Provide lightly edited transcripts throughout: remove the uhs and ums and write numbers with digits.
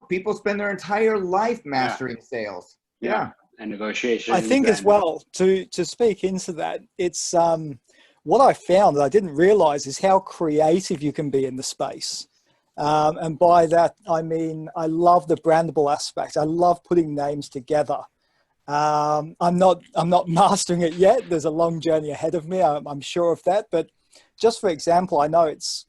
people spend their entire life mastering sales. Yeah. And negotiations. I think as well, to speak into that, it's what I found that I didn't realize is how creative you can be in the space. And by that, I mean, I love the brandable aspect. I love putting names together. I'm not mastering it yet. There's a long journey ahead of me. I'm sure of that. But just for example, I know it's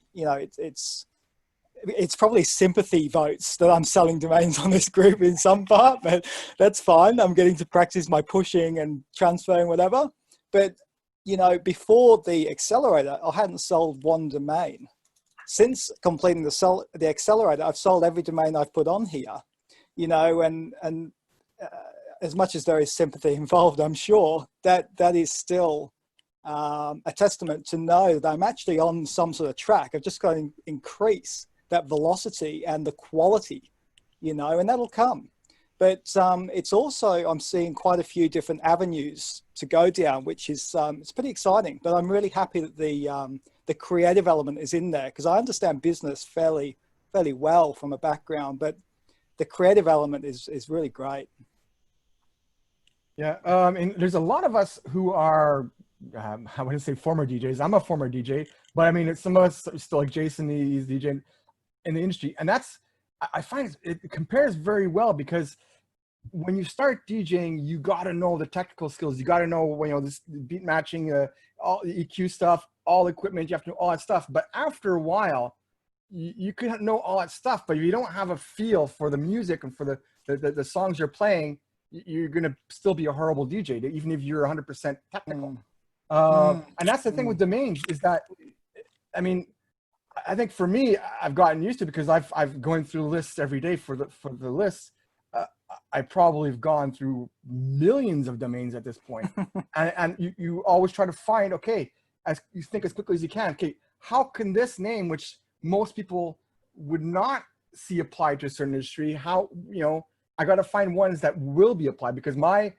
probably sympathy votes that I'm selling domains on this group in some part, but that's fine. I'm getting to practice my pushing and transferring whatever. But, before the accelerator, I hadn't sold one domain. Since completing the accelerator, I've sold every domain I've put on here, and as much as there is sympathy involved, I'm sure that is still a testament to know that I'm actually on some sort of track. I've just got to increase that velocity and the quality, and that'll come. But it's also, I'm seeing quite a few different avenues to go down, which is, it's pretty exciting. But I'm really happy that the creative element is in there, because I understand business fairly well from a background, but the creative element is really great. Yeah, and there's a lot of us who are, I wouldn't say former DJs. I'm a former DJ, but I mean, some of us are still, like Jason, he's DJing in the industry. And I find it compares very well, because when you start DJing, you got to know the technical skills. You got to know, this beat matching, all the EQ stuff, all the equipment, you have to know all that stuff. But after a while, you can know all that stuff, but if you don't have a feel for the music and for the songs you're playing, you're going to still be a horrible DJ, even if you're 100% technical. And that's the thing with domains, is that, I mean, I think for me, I've gotten used to it, because I've going through lists every day for the lists. I probably have gone through millions of domains at this point. and you always try to find, okay, as you think as quickly as you can, okay, how can this name, which most people would not see applied to a certain industry, how, I got to find ones that will be applied, because my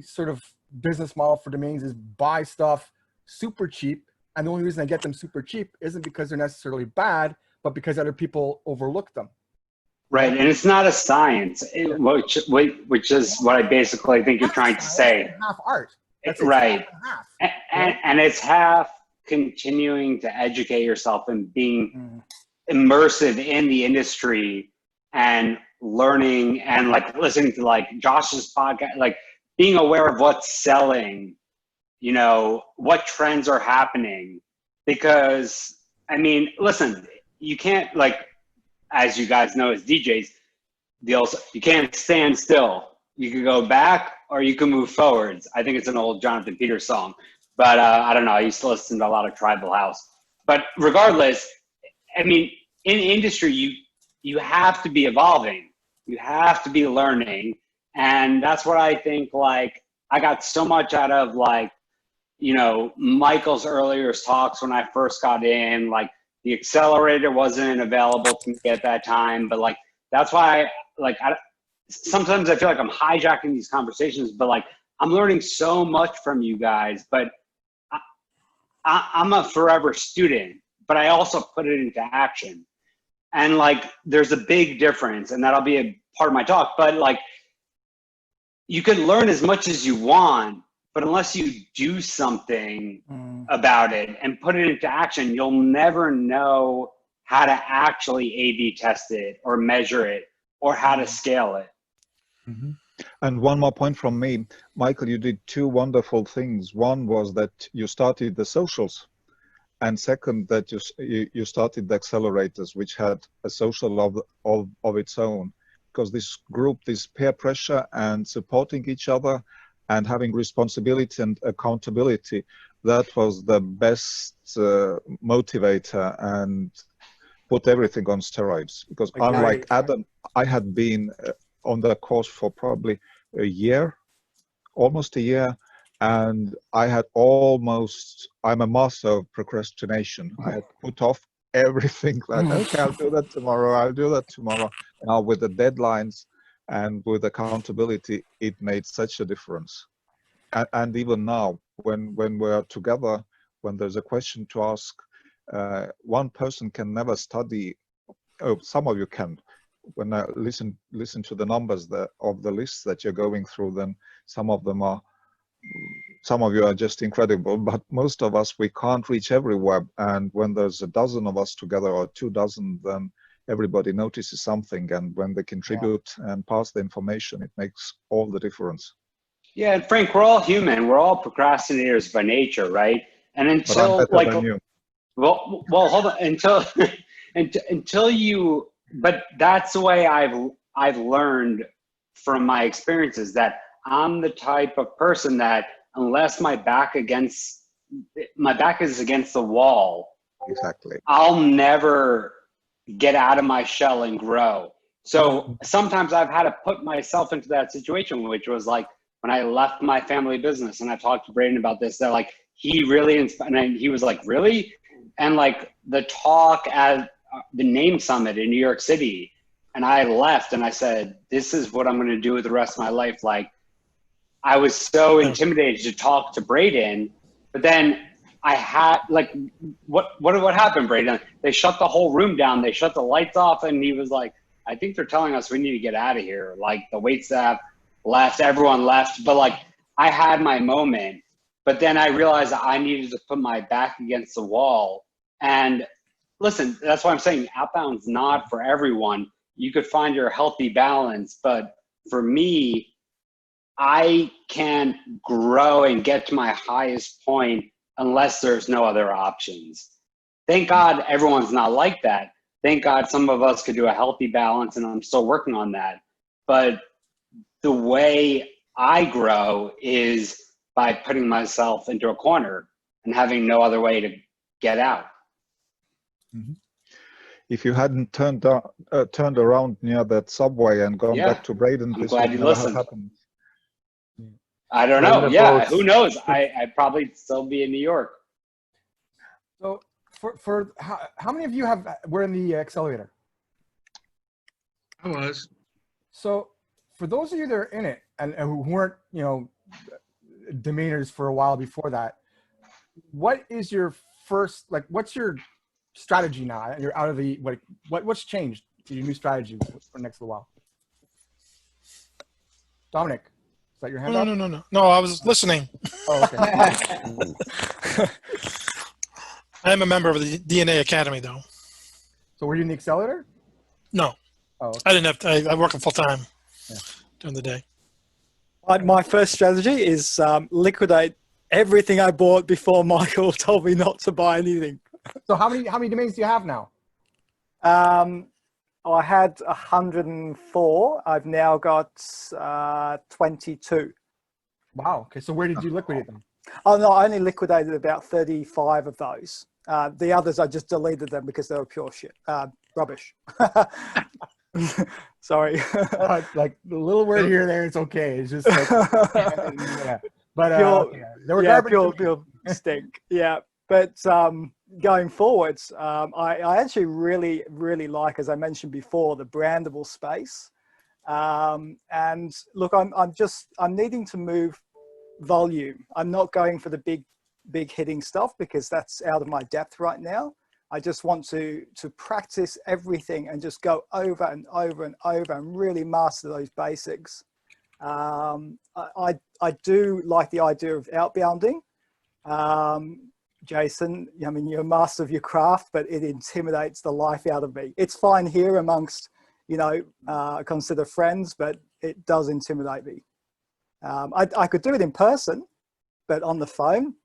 sort of business model for domains is buy stuff super cheap. And the only reason I get them super cheap isn't because they're necessarily bad, but because other people overlook them. Right, and it's not a science, which is what I basically think you're trying to say. Half art. That's right. Half. And it's half continuing to educate yourself and being immersive in the industry and learning and like listening to like Josh's podcast, like being aware of what's selling, what trends are happening. Because, I mean, listen, you can't, like, as you guys know as DJs, you can't stand still. You can go back or you can move forwards. I think it's an old Jonathan Peters song, but I don't know. I used to listen to a lot of Tribal House. But regardless, I mean, in industry, you have to be evolving. You have to be learning. And that's what I think, like, I got so much out of, like, Michael's earlier talks when I first got in, like, the accelerator wasn't available to me at that time, but like, that's why sometimes I feel like I'm hijacking these conversations, but like, I'm learning so much from you guys, but I'm a forever student, but I also put it into action. And like, there's a big difference, and that'll be a part of my talk, but like, you can learn as much as you want, but unless you do something about it and put it into action, you'll never know how to actually A/B test it or measure it or how to scale it. Mm-hmm. And one more point from me. Michael, you did two wonderful things. One was that you started the socials. And second, that you started the accelerators, which had a social of its own. Because this group, this peer pressure and supporting each other, and having responsibility and accountability, that was the best motivator and put everything on steroids. Because unlike Adam, I had been on the course for probably almost a year, and I had I'm a master of procrastination. I had put off everything, like, okay, I'll do that tomorrow. Now with the deadlines and with accountability, it made such a difference. And even now, when we're together, when there's a question to ask, one person can never study. Oh, some of you can, when I listen to the numbers of the lists that you're going through, then some of you are just incredible, but most of us, we can't reach everywhere. And when there's a dozen of us together or 2 dozen, then everybody notices something. And when they contribute and pass the information, it makes all the difference. Yeah, and Frank, we're all human. We're all procrastinators by nature, right? And But I'm until better than you. well, hold on until you. But that's the way I've learned from my experiences, that I'm the type of person that unless my back is against the wall, Exactly. I'll never get out of my shell and grow. So sometimes I've had to put myself into that situation, which was like when I left my family business, and I talked to Braden about this, that like he really inspired, and he was like, really? And like the talk at the NAME Summit in New York City, and I left and I said, this is what I'm going to do with the rest of my life. Like I was so intimidated to talk to Braden, but then I had like, what happened, Braden? They shut the whole room down. They shut the lights off. And he was like, I think they're telling us we need to get out of here. Like the wait staff left, everyone left. But like I had my moment, but then I realized that I needed to put my back against the wall. And listen, that's why I'm saying outbound's not for everyone. You could find your healthy balance, but for me, I can't grow and get to my highest point unless there's no other options. Thank God everyone's not like that. Thank God some of us could do a healthy balance, and I'm still working on that. But the way I grow is by putting myself into a corner and having no other way to get out. If you hadn't turned around near that subway and gone back to Braden, I'm this glad would you never have listened. happened. I don't know. Yeah, who knows? I'd probably still be in New York. So for how many of you were in the accelerator? I was. So for those of you that are in it and who weren't, demeanors for a while before that, what is your first, like, what's your strategy now? You're out of the, what's changed to your new strategy for next little while? Dominic, is that your hand up? No, I was listening. Oh, okay. I am a member of the DNA Academy, though. So were you in the accelerator? No. Oh, okay. I didn't have to. I work full time during the day. My first strategy is liquidate everything I bought before Michael told me not to buy anything. So how many domains do you have now? I had 104. I've now got 22. Wow. Okay. So where did you liquidate them? Oh no, I only liquidated about 35 of those. The others, I just deleted them because they were pure shit, rubbish. Sorry. Like the little word here, there, it's okay. It's just like, yeah. But they were garbage. Pure stink. Yeah. But going forwards, I actually really like, as I mentioned before, the brandable space. And look, I'm needing to move volume. I'm not going for the big hitting stuff because that's out of my depth right now. I just want to practice everything and just go over and over and over and really master those basics. I do like the idea of outbounding. Jason, I mean, you're a master of your craft, but it intimidates the life out of me. It's fine here amongst, consider friends, but it does intimidate me. I could do it in person, but on the phone,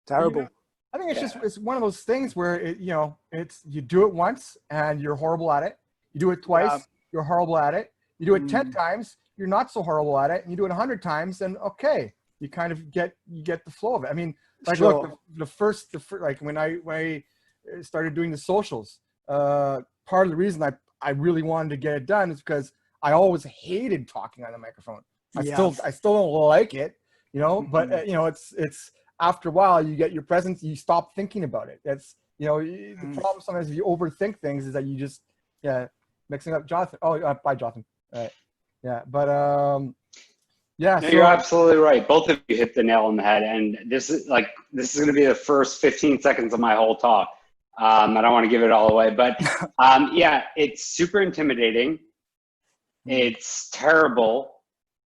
terrible. I think it's one of those things where you do it once and you're horrible at it. You do it twice, you're horrible at it. You do it 10 times, you're not so horrible at it. And you do it 100 times, and okay, you kind of get the flow of it. I mean, like, sure. Look, the first like when I started doing the socials, part of the reason I really wanted to get it done is because I always hated talking on the microphone. I still don't like it, but it's after a while you get your presence, you stop thinking about it. That's the problem sometimes if you overthink things is that you just mixing up. Jonathan. Bye, Jonathan. All right. Yeah, but yeah. No, you're absolutely right. Both of you hit the nail on the head, and this is going to be the first 15 seconds of my whole talk. I don't want to give it all away, but yeah, it's super intimidating. It's terrible.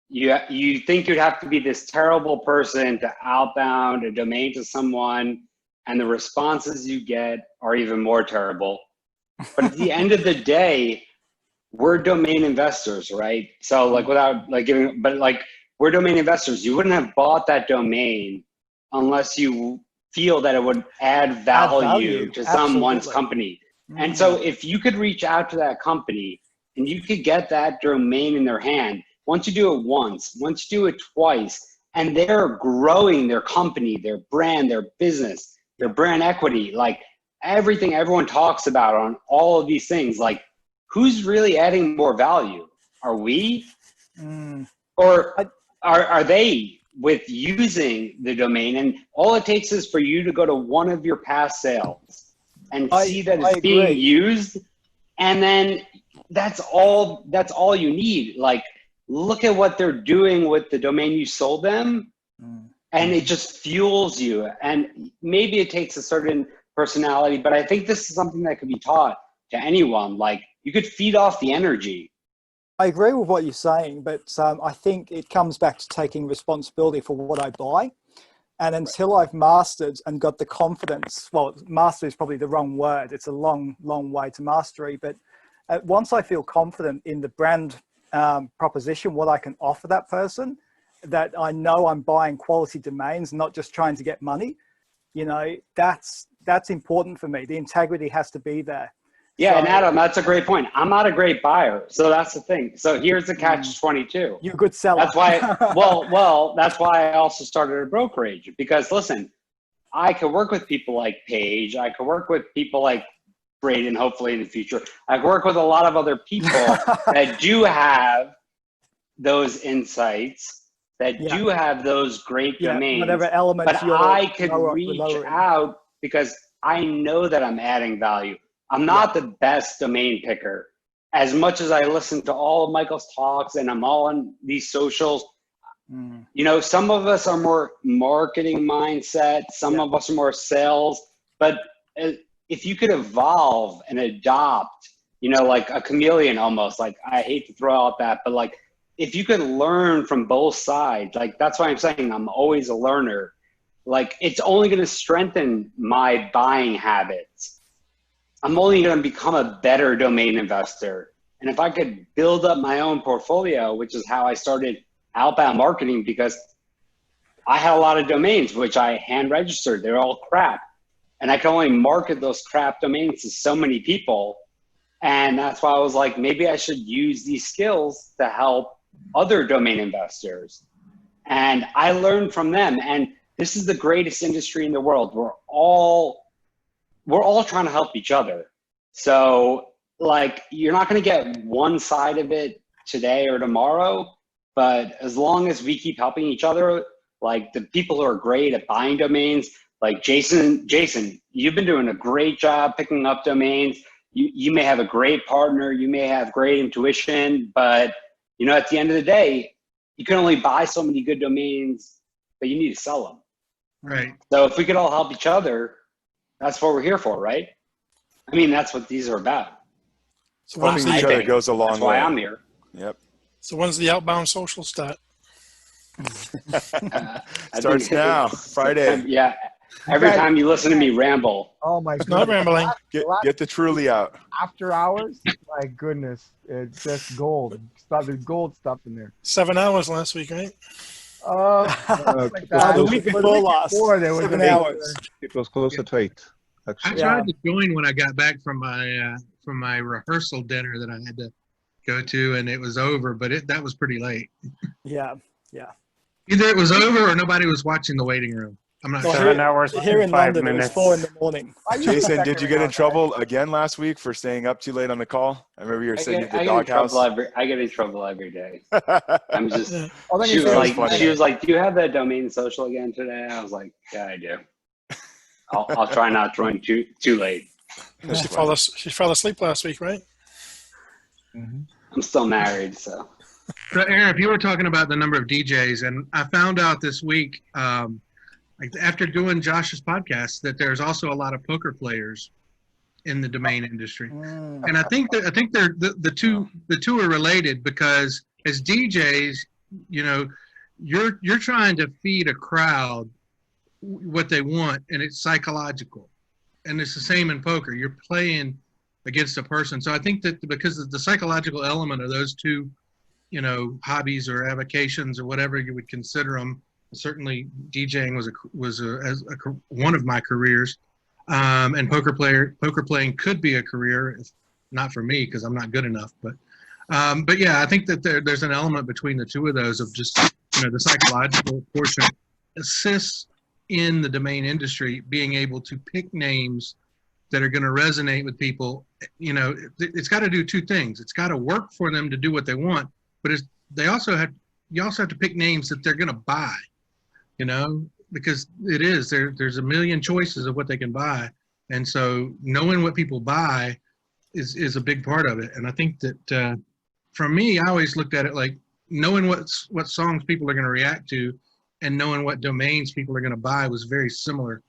You think you'd have to be this terrible person to outbound a domain to someone, and the responses you get are even more terrible. But at the end of the day, we're domain investors, right? So like without like giving, but like we're domain investors. You wouldn't have bought that domain unless you feel that it would add value to someone's company. And so if you could reach out to that company and you could get that domain in their hand, once you do it once, once you do it twice, and they're growing their company, their brand, their business, their brand equity, like everything everyone talks about on all of these things, like who's really adding more value? Are we? Or are they with using the domain? And all it takes is for you to go to one of your past sales and see that it's being used. And then that's all you need. Like, look at what they're doing with the domain you sold them. And it just fuels you. And maybe it takes a certain personality, but I think this is something that could be taught to anyone. Like, you could feed off the energy. I agree with what you're saying, but I think it comes back to taking responsibility for what I buy. And until I've mastered and got the confidence, well, master is probably the wrong word. It's a long, long way to mastery. But once I feel confident in the brand proposition, what I can offer that person, that I know I'm buying quality domains, not just trying to get money, you know, that's important for me. The integrity has to be there. Yeah, So, and Adam, that's a great point. I'm not a great buyer, so that's the thing. So here's the catch-22. You're a good seller. That's why. Well, that's why I also started a brokerage, because listen, I could work with people like Paige. I could work with people like Braden, hopefully in the future. I could work with a lot of other people that do have those insights, that do have those great domains. Whatever elements but I could reach out because I know that I'm adding value. I'm not the best domain picker. As much as I listen to all of Michael's talks and I'm all on these socials, you know, some of us are more marketing mindset, some of us are more sales, but if you could evolve and adopt, you know, like a chameleon almost, like I hate to throw out that, but like if you could learn from both sides, like that's why I'm saying I'm always a learner. Like it's only going to strengthen my buying habits. I'm only going to become a better domain investor. And if I could build up my own portfolio, which is how I started outbound marketing, because I had a lot of domains, which I hand registered. They're all crap. And I can only market those crap domains to so many people. And that's why I was like, maybe I should use these skills to help other domain investors. And I learned from them. And this is the greatest industry in the world. We're all trying to help each other. So like, you're not going to get one side of it today or tomorrow, but as long as we keep helping each other, like the people who are great at buying domains, like Jason, you've been doing a great job picking up domains. You may have a great partner, you may have great intuition, but you know, at the end of the day, you can only buy so many good domains, but you need to sell them. Right. So if we could all help each other, that's what we're here for, right? I mean, that's what these are about. So Helping each other goes a long way. That's why I'm here. Yep. So when's the outbound social start? Starts now, Friday. Yeah. Every time you listen to me ramble. Oh my It's goodness. not rambling. Get the truly out. After hours, my goodness, it's just gold. There's gold stuff in there. 7 hours last week, right? Like that. the week before last, There was 7 hours. It was closer to 8, I actually. tried to join when I got back from my rehearsal dinner that I had to go to, and it was over. But that was pretty late. Yeah. Either it was over or nobody was watching the waiting room. I'm not Well, sure. 7 hours, Here in 5 London, minutes. it was 4 in the morning. Jason, did you get in trouble again last week for staying up too late on the call? I remember you were sitting at the doghouse. I get in trouble every day. I'm just. Oh, then She you was like, "Do you have that domain social again today?" I was like, "Yeah, I do." I'll try not to run too late. She fell asleep last week, right? I'm still married, so. So, Aaron, if you were talking about the number of DJs, and I found out this week, like after doing Josh's podcast, that there's also a lot of poker players in the domain industry. Mm. And I think they're the two are related, because as DJs, you know, you're trying to feed a crowd what they want, and it's psychological. And it's the same in poker. You're playing against a person. So I think that because of the psychological element of those two, you know, hobbies or avocations or whatever you would consider them, certainly DJing was one of my careers, and poker playing could be a career, if not for me because I'm not good enough. But yeah, I think that there's an element between the two of those of just, you know, the psychological portion assists in the domain industry being able to pick names that are going to resonate with people. You know, it's got to do two things. It's got to work for them to do what they want, but you also have to pick names that they're going to buy, you know, because there's a million choices of what they can buy. And so knowing what people buy is a big part of it. And I think that for me, I always looked at it like knowing what songs people are going to react to and knowing what domains people are going to buy was very similar.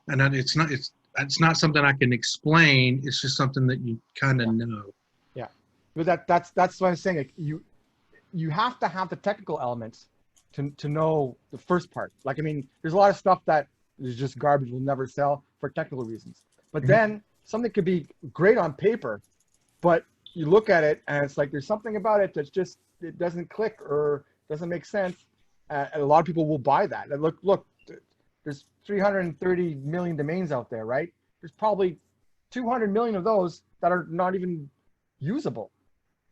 And it's not something I can explain. It's just something that you kind of know. Yeah, but that's what I'm saying. Like you have to have the technical elements to know the first part. Like, I mean, there's a lot of stuff that is just garbage, will never sell for technical reasons. But then something could be great on paper, but you look at it and it's like there's something about it that's just, it doesn't click or doesn't make sense. And a lot of people will buy that. And look, there's 330 million domains out there, right? There's probably 200 million of those that are not even usable.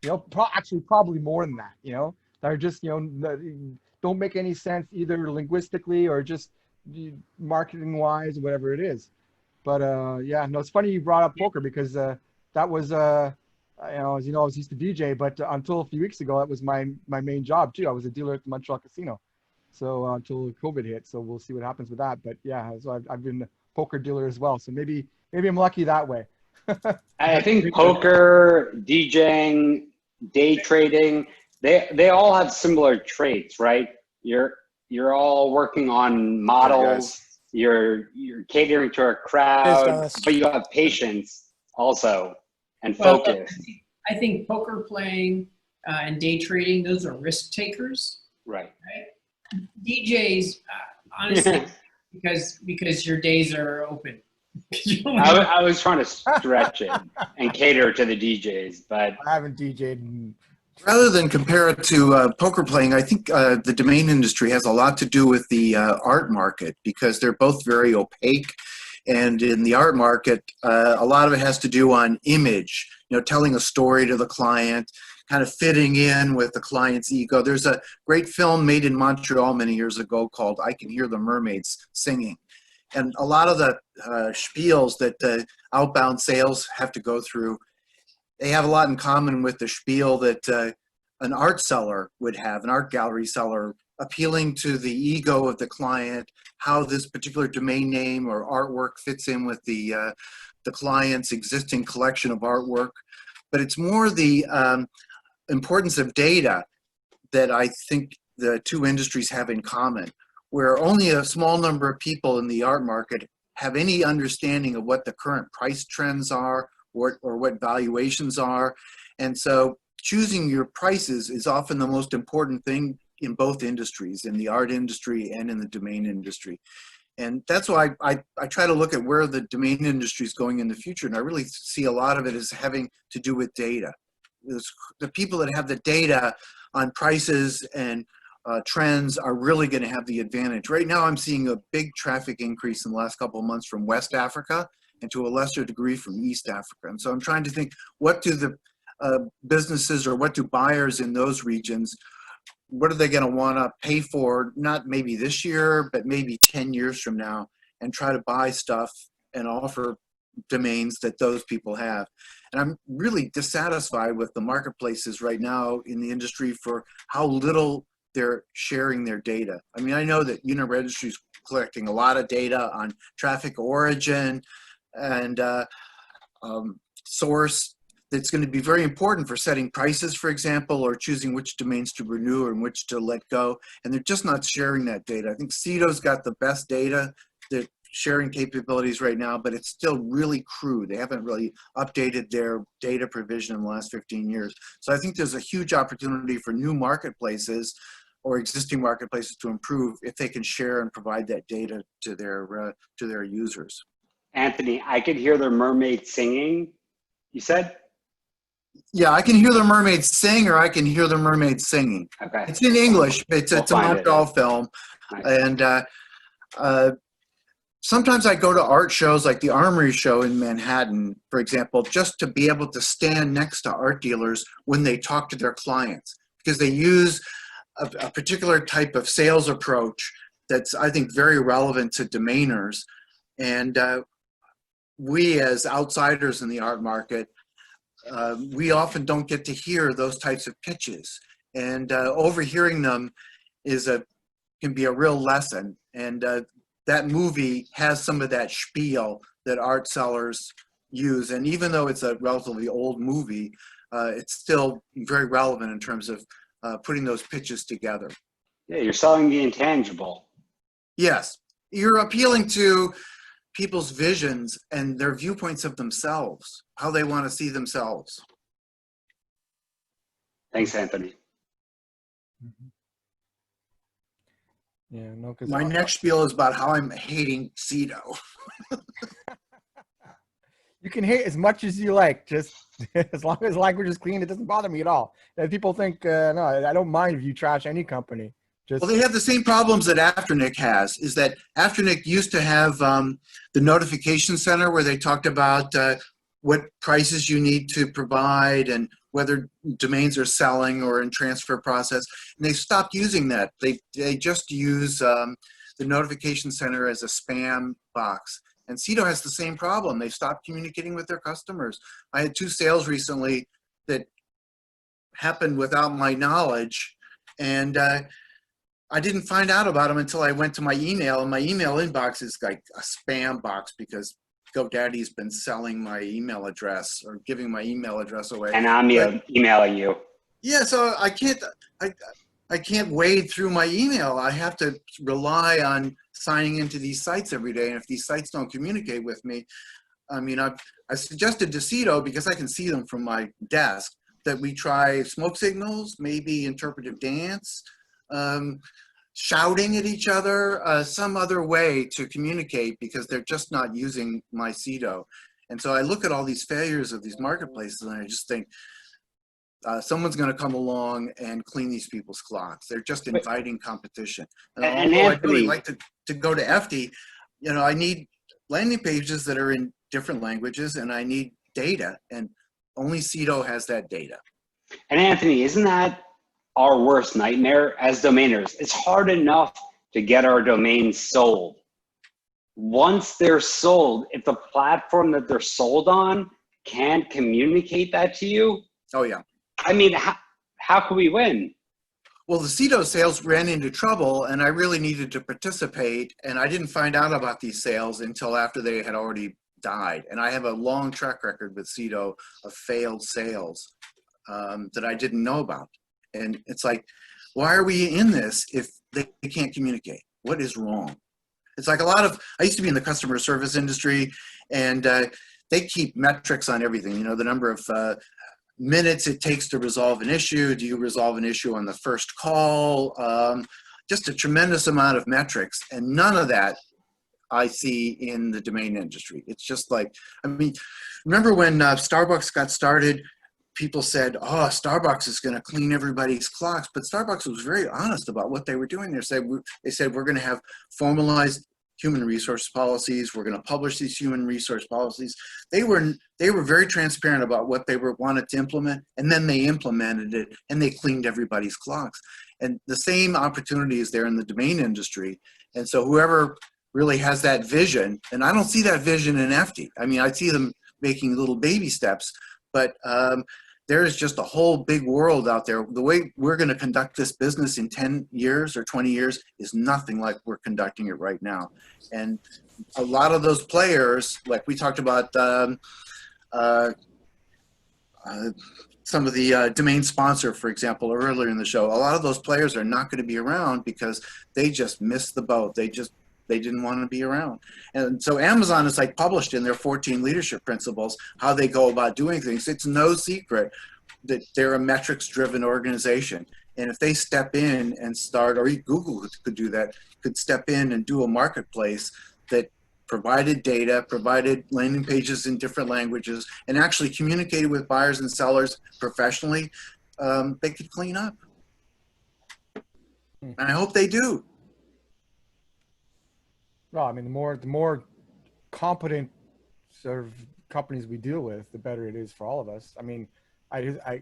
You know, actually probably more than that, you know, that are just, you know, don't make any sense either linguistically or just marketing wise, whatever it is. But yeah, no, it's funny you brought up poker because that was, you know, as you know, I was used to DJ, but until a few weeks ago, that was my main job too. I was a dealer at the Montreal Casino. So until COVID hit, so we'll see what happens with that. But yeah, so I've been a poker dealer as well. So maybe I'm lucky that way. I think poker, DJing, day trading, they all have similar traits, right? You're all working on models. You're catering to a crowd, but you have patience also and focus. I think poker playing and day trading, those are risk takers. Right. DJs, honestly, because your days are open. I was trying to stretch it and cater to the DJs, but I haven't DJed. Rather than compare it to poker playing, I think the domain industry has a lot to do with the art market because they're both very opaque. And in the art market, a lot of it has to do on image, you know, telling a story to the client, kind of fitting in with the client's ego. There's a great film made in Montreal many years ago called I Can Hear the Mermaids Singing. And a lot of the spiels that outbound sales have to go through, they have a lot in common with the spiel that an art seller would have, an art gallery seller, appealing to the ego of the client, how this particular domain name or artwork fits in with the client's existing collection of artwork. But it's more the importance of data that I think the two industries have in common, where only a small number of people in the art market have any understanding of what the current price trends are or what valuations are. And so choosing your prices is often the most important thing in both industries, in the art industry and in the domain industry. And that's why I try to look at where the domain industry is going in the future. And I really see a lot of it as having to do with data. The people that have the data on prices and trends are really going to have the advantage. Right now, I'm seeing a big traffic increase in the last couple of months from West Africa and to a lesser degree from East Africa. And so I'm trying to think, what do the businesses or what do buyers in those regions, what are they going to want to pay for, not maybe this year, but maybe 10 years from now, and try to buy stuff and offer domains that those people have. And I'm really dissatisfied with the marketplaces right now in the industry for how little they're sharing their data. I mean, I know that Uniregistry is collecting a lot of data on traffic origin and source. That's going to be very important for setting prices, for example, or choosing which domains to renew and which to let go. And they're just not sharing that data. I think CETO's got the best data that sharing capabilities right now, but it's still really crude. They haven't really updated their data provision in the last 15 years. So I think there's a huge opportunity for new marketplaces or existing marketplaces to improve if they can share and provide that data to their users. Anthony, I could hear the mermaid singing, you said? Yeah, I can hear the mermaids sing, or I can hear the mermaids singing. Okay. It's in English. It's a Montreal film. Nice. And sometimes I go to art shows like the Armory Show in Manhattan, for example, just to be able to stand next to art dealers when they talk to their clients, because they use a particular type of sales approach that's, I think, very relevant to domainers. And we as outsiders in the art market, we often don't get to hear those types of pitches. And overhearing them can be a real lesson. And that movie has some of that spiel that art sellers use. And even though it's a relatively old movie, it's still very relevant in terms of putting those pitches together. Yeah, you're selling the intangible. Yes, you're appealing to people's visions and their viewpoints of themselves, how they want to see themselves. Thanks, Anthony. Yeah, no, because My next spiel is about how I'm hating Cedo. you can hate as much as you like, just as long as language is clean, it doesn't bother me at all. And people think, no, I don't mind if you trash any company. Just Well, they have the same problems that Afternic has, is that Afternic used to have the notification center where they talked about what prices you need to provide and whether domains are selling or in transfer process. And they stopped using that. They just use the notification center as a spam box. And Cedo has the same problem. They stopped communicating with their customers. I had 2 sales recently that happened without my knowledge. And I didn't find out about them until I went to my email, and my email inbox is like a spam box because GoDaddy's been selling my email address or giving my email address away. And I'm emailing you. Yeah, so I can't wade through my email. I have to rely on signing into these sites every day, and if these sites don't communicate with me, I mean, I suggested to Cedo, because I can see them from my desk, that we try smoke signals, maybe interpretive dance, shouting at each other, some other way to communicate, because they're just not using my Cedo. And so I look at all these failures of these marketplaces and I just think someone's going to come along and clean these people's clocks. They're just inviting competition. And although I'd really like to go to FD, you know, I need landing pages that are in different languages, and I need data, and only Cedo has that data. And Anthony, isn't that our worst nightmare as domainers? It's hard enough to get our domains sold. Once they're sold, if the platform that they're sold on can't communicate that to you, oh yeah, I mean, how can we win? Well, the Cedo sales ran into trouble, and I really needed to participate, and I didn't find out about these sales until after they had already died. And I have a long track record with Cedo of failed sales that I didn't know about. And it's like, why are we in this if they can't communicate? What is wrong? It's like I used to be in the customer service industry, and they keep metrics on everything. You know, the number of minutes it takes to resolve an issue. Do you resolve an issue on the first call? Just a tremendous amount of metrics, and none of that I see in the domain industry. It's just like, I mean, remember when Starbucks got started, people said, oh, Starbucks is going to clean everybody's clocks. But Starbucks was very honest about what they were doing. They said, we're going to have formalized human resource policies. We're going to publish these human resource policies. They were very transparent about what they wanted to implement, and then they implemented it, and they cleaned everybody's clocks. And the same opportunity is there in the domain industry. And so whoever really has that vision, and I don't see that vision in FD. I mean, I see them making little baby steps, but there is just a whole big world out there. The way we're going to conduct this business in 10 years or 20 years is nothing like we're conducting it right now. And a lot of those players, like we talked about some of the domain sponsor, for example, earlier in the show, a lot of those players are not going to be around because they just missed the boat. They just They didn't want to be around. And so Amazon is like published in their 14 leadership principles, how they go about doing things. It's no secret that they're a metrics driven organization. And if they step in and start, or Google could do that, could step in and do a marketplace that provided data, provided landing pages in different languages, and actually communicated with buyers and sellers professionally, they could clean up. And I hope they do. No, I mean, the more competent sort of companies we deal with, the better it is for all of us. I mean, I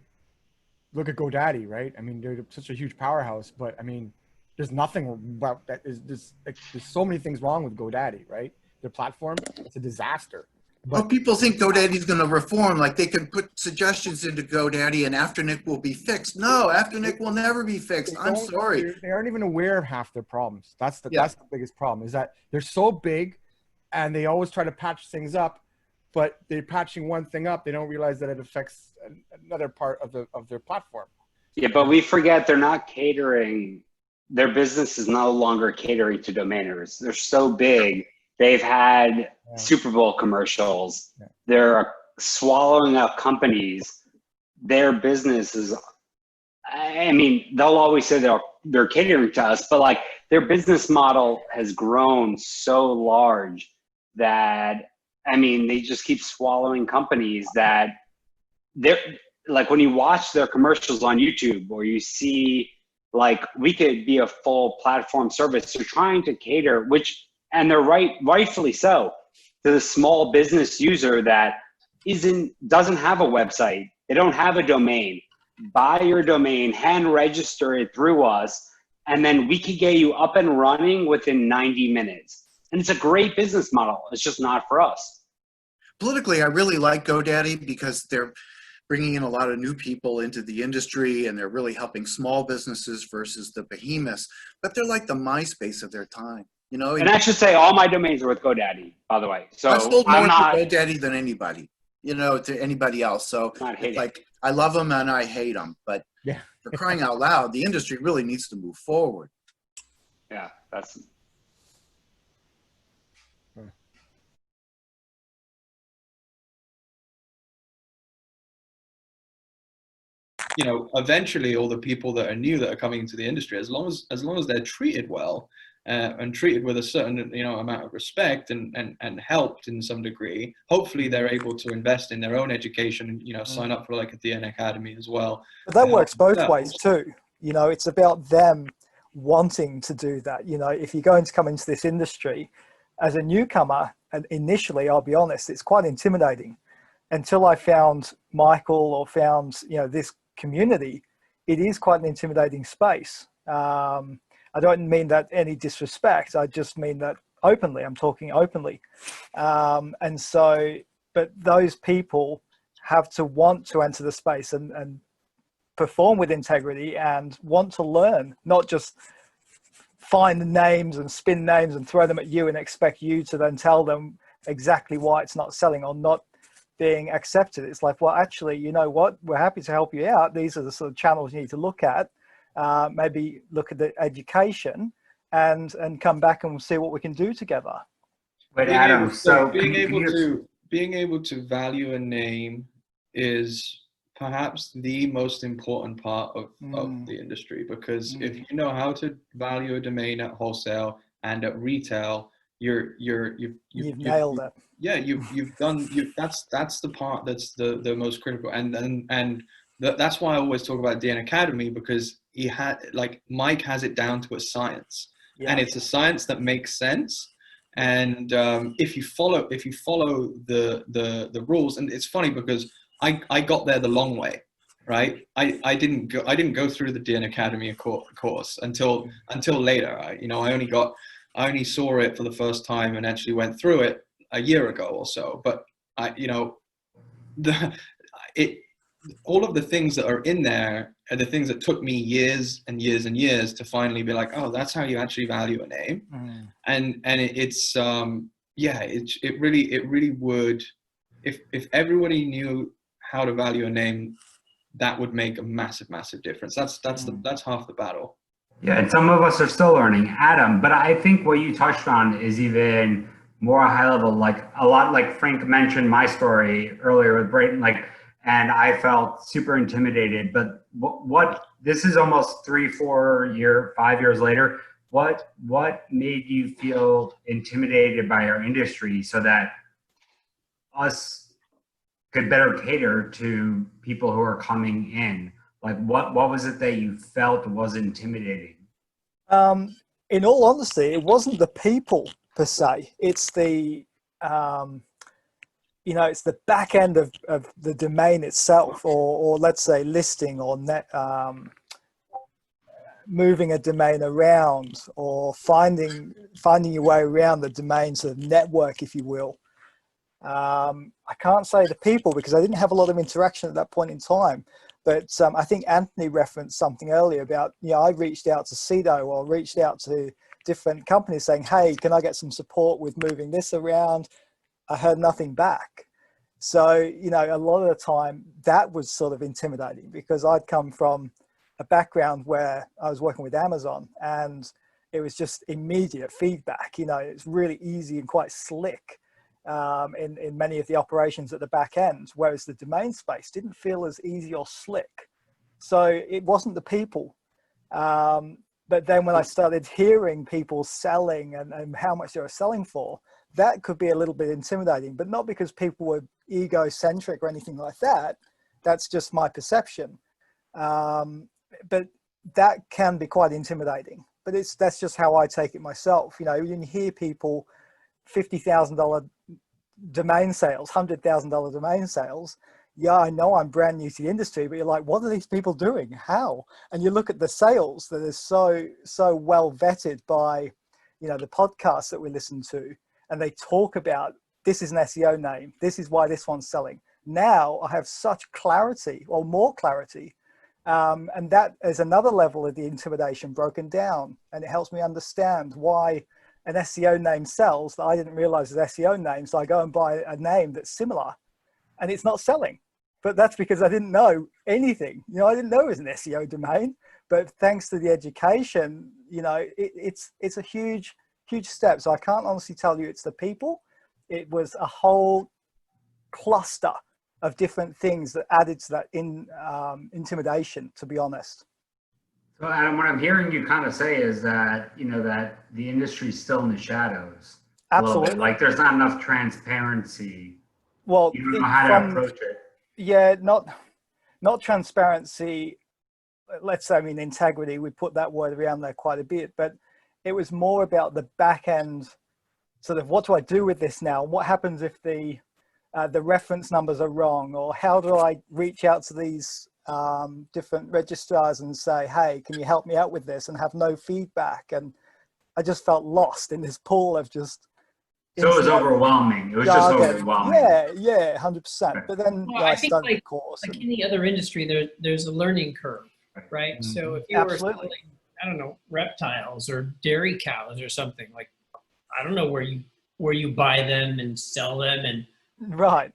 look at GoDaddy, right? I mean, they're such a huge powerhouse, but I mean, there's nothing about that. There's so many things wrong with GoDaddy, right? Their platform, it's a disaster. But people think GoDaddy's going to reform, like they can put suggestions into GoDaddy and Afternic will be fixed. No, Afternic will never be fixed. I'm sorry. They aren't even aware of half their problems. That's the biggest problem, is that they're so big and they always try to patch things up, but they're patching one thing up. They don't realize that it affects another part of their platform. Yeah, but we forget they're not catering. Their business is no longer catering to domainers. They're so big. They've had Super Bowl commercials. They're swallowing up companies. Their business is, I mean, they'll always say they're catering to us, but like their business model has grown so large that, I mean, they just keep swallowing companies that they're like, when you watch their commercials on YouTube or you see like, we could be a full platform service. They're trying to cater, and they're rightfully so, to the small business user that doesn't have a website. They don't have a domain. Buy your domain, hand register it through us, and then we could get you up and running within 90 minutes. And it's a great business model. It's just not for us. Politically, I really like GoDaddy because they're bringing in a lot of new people into the industry and they're really helping small businesses versus the behemoths. But they're like the MySpace of their time. You know, and I should say all my domains are with GoDaddy, by the way. So I've sold more to GoDaddy than anybody, you know, to anybody else. So it's like, I love them and I hate them, but for crying out loud, the industry really needs to move forward. Yeah, that's. You know, eventually all the people that are new that are coming into the industry, as long as they're treated well, and treated with a certain, you know, amount of respect and helped in some degree, hopefully they're able to invest in their own education and, you know, sign up for like a DN Academy as well. But that works both ways too. You know, it's about them wanting to do that. You know, if you're going to come into this industry as a newcomer, and initially, I'll be honest, it's quite intimidating. Until I found Michael or found, you know, this community, it is quite an intimidating space. I don't mean that any disrespect. I just mean that openly. I'm talking openly. And so, but those people have to want to enter the space and perform with integrity and want to learn, not just find the names and spin names and throw them at you and expect you to then tell them exactly why it's not selling or not being accepted. It's like, well, actually, you know what? We're happy to help you out. These are the sort of channels you need to look at. Maybe look at the education and come back and see what we can do together. But Adam, being able to value a name is perhaps the most important part of the industry, because if you know how to value a domain at wholesale and at retail, you've nailed it. Yeah, that's the part that's the most critical, and that's why I always talk about DN Academy, because Mike has it down to a science, and it's a science that makes sense. And if you follow the rules, and it's funny because I got there the long way, right? I didn't go through the DN Academy course until later. I only saw it for the first time and actually went through it a year ago or so. But all of the things that are in there are the things that took me years and years and years to finally be like, oh, that's how you actually value a name. And it really would, if everybody knew how to value a name, that would make a massive difference. That's half the battle. Yeah, and some of us are still learning, Adam. But I think what you touched on is even more high level. Like a lot, like Frank mentioned my story earlier with Brayton, like, and I felt super intimidated. But what this is almost 5 years later. What made you feel intimidated by our industry so that us could better cater to people who are coming in? Like what was it that you felt was intimidating? In all honesty, it wasn't the people per se. It's the it's the back end of the domain itself, or let's say listing or net, moving a domain around, or finding your way around the domain sort of network, if you will. I can't say the people because I didn't have a lot of interaction at that point in time. But I think Anthony referenced something earlier about, I reached out to CEDO or reached out to different companies saying, hey, can I get some support with moving this around? I heard nothing back. So, a lot of the time that was sort of intimidating because I'd come from a background where I was working with Amazon and it was just immediate feedback. It's really easy and quite slick in many of the operations at the back end, whereas the domain space didn't feel as easy or slick. So it wasn't the people. But then when I started hearing people selling and how much they were selling for, that could be a little bit intimidating, but not because people were egocentric or anything like that. That's just my perception. But that can be quite intimidating, but that's just how I take it myself. You hear people $50,000 domain sales, $100,000 domain sales. Yeah, I know I'm brand new to the industry, but you're like, what are these people doing? How? And you look at the sales that is so well vetted by, the podcasts that we listen to, and they talk about this is an SEO name. This is why this one's selling. Now I have such clarity, or more clarity. And that is another level of the intimidation broken down. And it helps me understand why an SEO name sells that I didn't realize is SEO name. So I go and buy a name that's similar and it's not selling. But that's because I didn't know anything. I didn't know it was an SEO domain, but thanks to the education, it's a huge step. So I can't honestly tell you it's the people. It was a whole cluster of different things that added to that intimidation, to be honest. So Adam, what I'm hearing you kind of say is that, that the industry's still in the shadows. Absolutely. Like there's not enough transparency. Well, you don't know how to approach it. Yeah, not transparency. Let's say, integrity, we put that word around there quite a bit, but it was more about the back end, sort of what do I do with this now? What happens if the reference numbers are wrong? Or how do I reach out to these different registrars and say, hey, can you help me out with this, and have no feedback? And I just felt lost in this pool of just. So it was overwhelming. It was just overwhelming. Yeah, 100%. But then I studied the course. Like any other industry, there's a learning curve, right? Mm-hmm. So if you were selling, I don't know, reptiles or dairy cows or something, like, I don't know where you buy them and sell them, and right,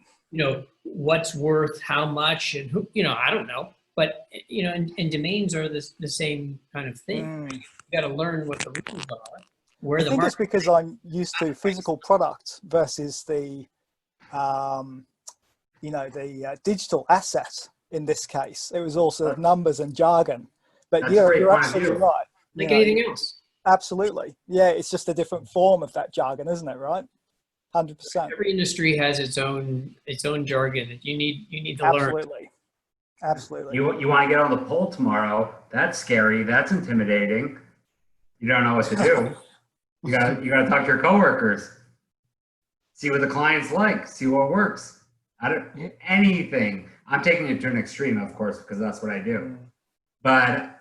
what's worth how much, and who, I don't know. But and domains are the same kind of thing. You got to learn what the rules are. I think it's because I'm used to physical products versus the digital asset. In this case, it was all sort of numbers and jargon. But you're absolutely right. Like anything else. Absolutely. Yeah, it's just a different form of that jargon, isn't it? Right. 100%. Every industry has its own jargon that you need to learn. Absolutely. You want to get on the poll tomorrow? That's scary. That's intimidating. You don't know what to do. You got to talk to your coworkers. See what the clients like. See what works. Anything. I'm taking it to an extreme, of course, because that's what I do. But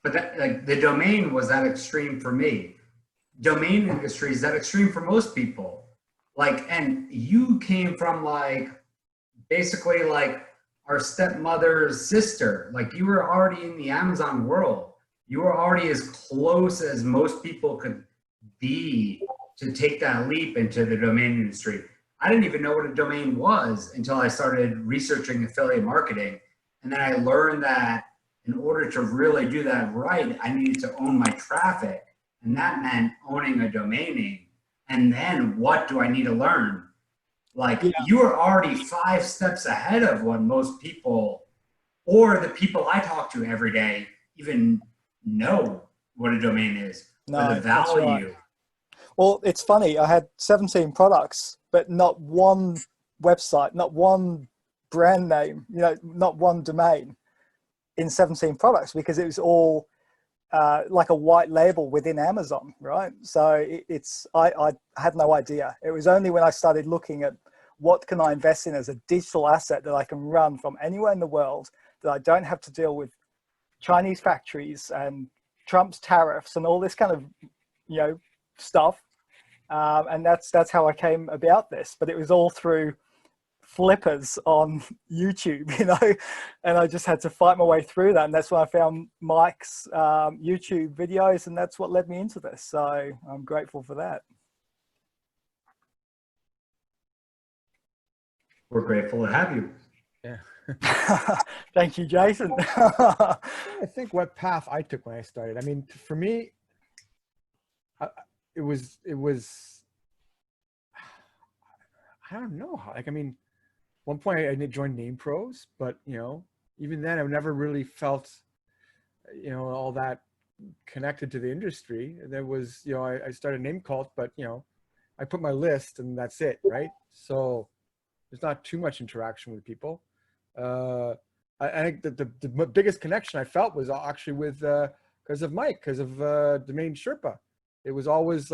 the domain was that extreme for me. Domain industry is that extreme for most people. And you came from basically our stepmother's sister. You were already in the Amazon world. You were already as close as most people could be to take that leap into the domain industry. I didn't even know what a domain was until I started researching affiliate marketing. And then I learned that in order to really do that right, I needed to own my traffic. And that meant owning a domain name. And then what do I need to learn? Like you are already 5 steps ahead of what most people or the people I talk to every day even know what a domain is, or the value. Right. Well, it's funny. I had 17 products, but not one website, not one brand name, not one domain in 17 products, because it was all like a white label within Amazon, right? So I had no idea. It was only when I started looking at what can I invest in as a digital asset that I can run from anywhere in the world, that I don't have to deal with Chinese factories and Trump's tariffs and all this kind of, stuff. And that's how I came about this. But it was all through flippers on YouTube, and I just had to fight my way through that. And that's when I found Mike's YouTube videos, and that's what led me into this. So I'm grateful for that. We're grateful to have you. Yeah. Thank you, Jason. I think what path I took when I started. I mean, for me, it was, I don't know how, one point I joined Name Pros, but even then I never really felt, all that connected to the industry. There was, I started Name Cult, but I put my list and that's it, right? So there's not too much interaction with people. I think that the biggest connection I felt was actually with because of Mike, because of Domain Sherpa. It was always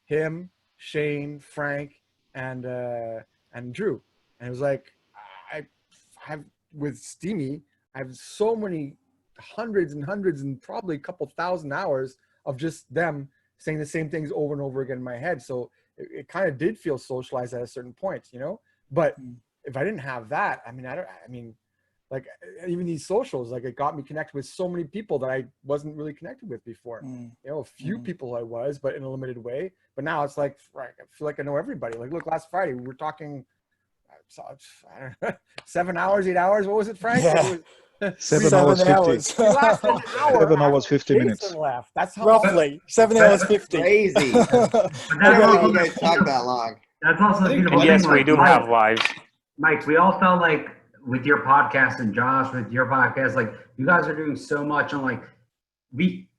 him, Shane, Frank, and Drew. And it was like, I have with Steamy, I have so many hundreds and hundreds and probably a couple thousand hours of just them saying the same things over and over again in my head. So it kind of did feel socialized at a certain point, but if I didn't have that, like even these socials, like it got me connected with so many people that I wasn't really connected with before. A few people I was, but in a limited way. But now it's like, right, I feel like I know everybody. Like, look, last Friday we were talking, I don't know, 7 hours, 8 hours. What was it, Frank? Yeah. It was, 7 hours 50. we lasted an hour. 7 hours 50 minutes. Jason left. That's how roughly 7 hours 50. Crazy. I can't believe you guys talk that long. That's also the beautiful And yes, thing. we do have lives. Mike, we all felt like with your podcast, and Josh with your podcast, like you guys are doing so much, and like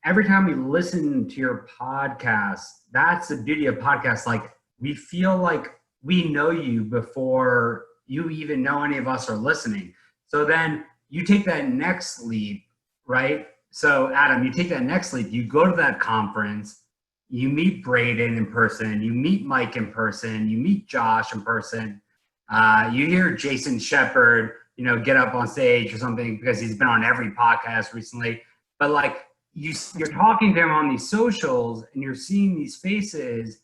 every time we listen to your podcast, that's the beauty of podcasts. Like we feel like we know you before you even know any of us are listening. So then you take that next leap, right? So Adam, you take that next leap, you go to that conference, you meet Braden in person, you meet Mike in person, you meet Josh in person, you hear Jason Shepard, get up on stage or something because he's been on every podcast recently. But like you're talking to him on these socials and you're seeing these faces,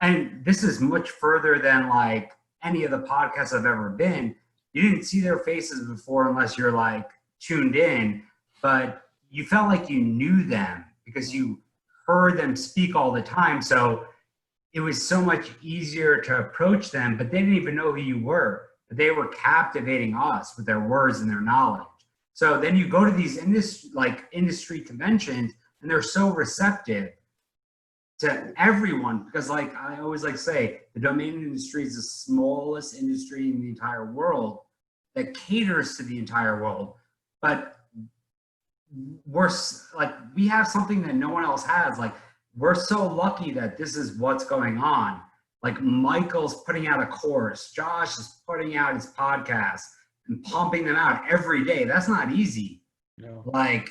and this is much further than like any of the podcasts I've ever been. You didn't see their faces before unless you're like tuned in, but you felt like you knew them because you heard them speak all the time. So it was so much easier to approach them, but they didn't even know who you were, but they were captivating us with their words and their knowledge. So then you go to these industry conventions and they're so receptive to everyone, because like I always like to say, the domain industry is the smallest industry in the entire world that caters to the entire world. But we have something that no one else has. Like we're so lucky that this is what's going on. Like Michael's putting out a course, Josh is putting out his podcast and pumping them out every day. That's not easy. No. Like,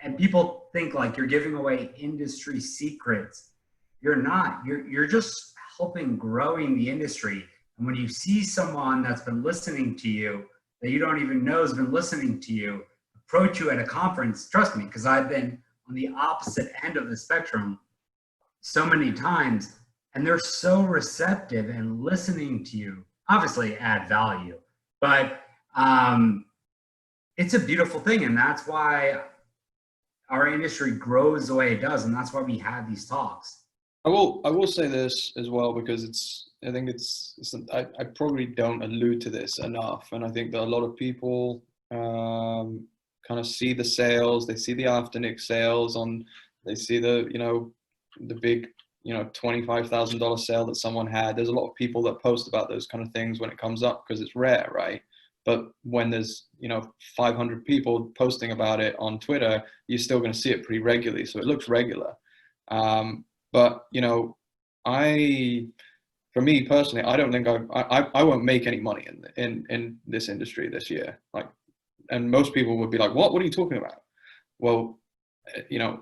and people think like you're giving away industry secrets. You're not. You're just helping growing the industry. And when you see someone that's been listening to you that you don't even know has been listening to you approach you at a conference, trust me, because I've been on the opposite end of the spectrum so many times, and they're so receptive and listening to you, obviously add value, but it's a beautiful thing. And that's why our industry grows the way it does. And that's why we have these talks. I will say this as well, because I probably don't allude to this enough. And I think that a lot of people kind of see the sales, they see the afternic sales they see the, the big, $25,000 sale that someone had. There's a lot of people that post about those kind of things when it comes up because it's rare, right? But when there's, 500 people posting about it on Twitter, you're still going to see it pretty regularly. So it looks regular. But, for me personally, I don't think I won't make any money in this industry this year. And most people would be like, what are you talking about? Well,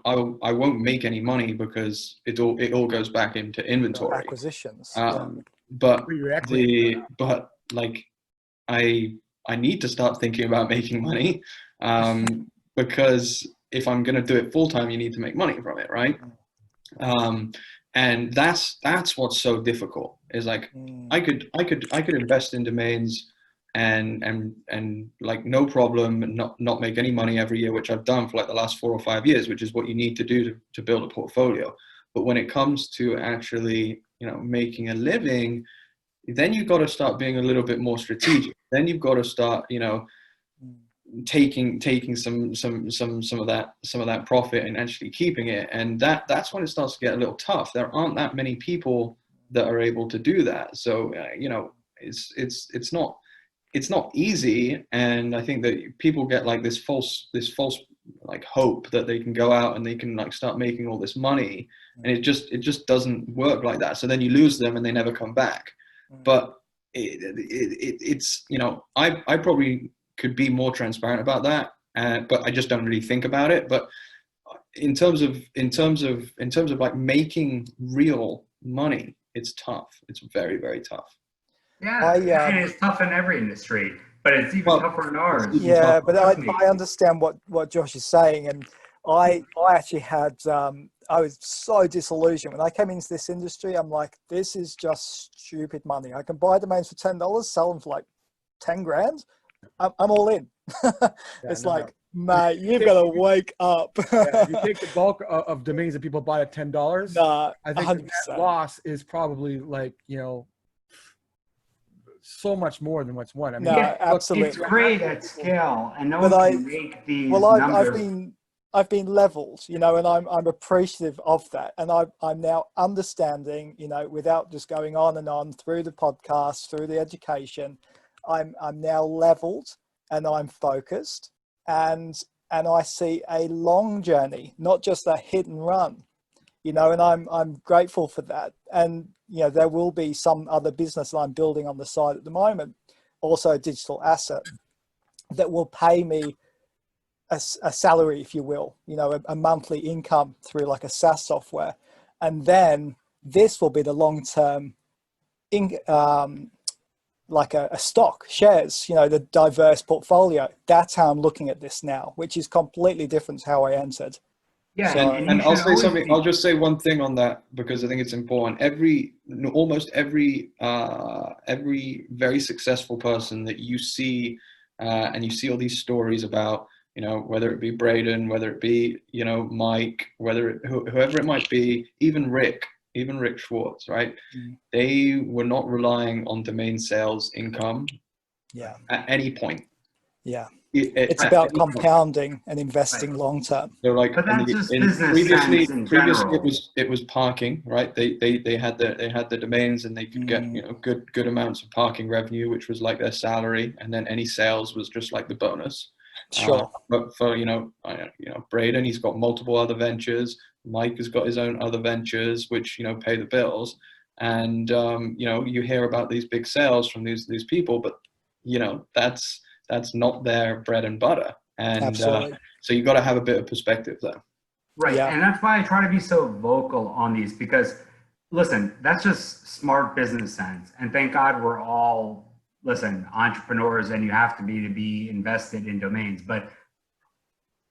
I won't make any money because it all goes back into inventory acquisitions. But I need to start thinking about making money, because if I'm going to do it full time, you need to make money from it, right? And that's what's so difficult is like, I could invest in domains and like no problem, not make any money every year, which I've done for like the last 4 or 5 years, which is what you need to do to build a portfolio. But when it comes to actually, making a living, then you've got to start being a little bit more strategic. Then you've got to start, taking some of that profit and actually keeping it. And that's when it starts to get a little tough. There aren't that many people that are able to do that. So, it's not easy. And I think that people get like this false like hope that they can go out and they can like start making all this money. And it just doesn't work like that. So then you lose them and they never come back. But it's, I probably could be more transparent about that. But I just don't really think about it. But in terms of like making real money, it's tough. It's very, very tough. Yeah, and it's tough in every industry, but it's even tougher in ours. Yeah, but I understand what Josh is saying, and I actually had I was so disillusioned when I came into this industry. I'm like, this is just stupid money. I can buy domains for $10, sell them for like 10 grand. I'm all in. It's like, mate, you've got to wake up. If you take the bulk of domains that people buy at $10, I think 100%. that loss is probably like, so much more than what's won. I mean, absolutely. It's great at scale, and no one can make these numbers. I've been leveled, and I'm appreciative of that, and I'm now understanding, without just going on and on through the podcast, through the education, I'm now leveled and I'm focused, and I see a long journey, not just a hit and run, and I'm grateful for that. And there will be some other business that I'm building on the side at the moment, also a digital asset that will pay me a salary, if you will, a monthly income through like a SaaS software. And then this will be the long-term, like a stock, shares, the diverse portfolio. That's how I'm looking at this now, which is completely different to how I entered. Yeah, so, and I'll say something. I'll just say one thing on that because I think it's important. Almost every very successful person that you see, and you see all these stories about, whether it be Braden, whether it be Mike, whoever it might be, even Rick Schwartz, right? They were not relying on domain sales income. At any point. It's about compounding and investing long term. They're like, but that's just business previously general. it was parking, right? They had the domains and they could get good amounts of parking revenue, which was like their salary, and then any sales was just like the bonus. Sure. But for Braden, he's got multiple other ventures. Mike has got his own other ventures, which pay the bills. And you hear about these big sales from these people, but that's not their bread and butter. And so you got to have a bit of perspective there. Right, and that's why I try to be so vocal on these, because listen, that's just smart business sense. And thank God we're all entrepreneurs, and you have to be invested in domains. But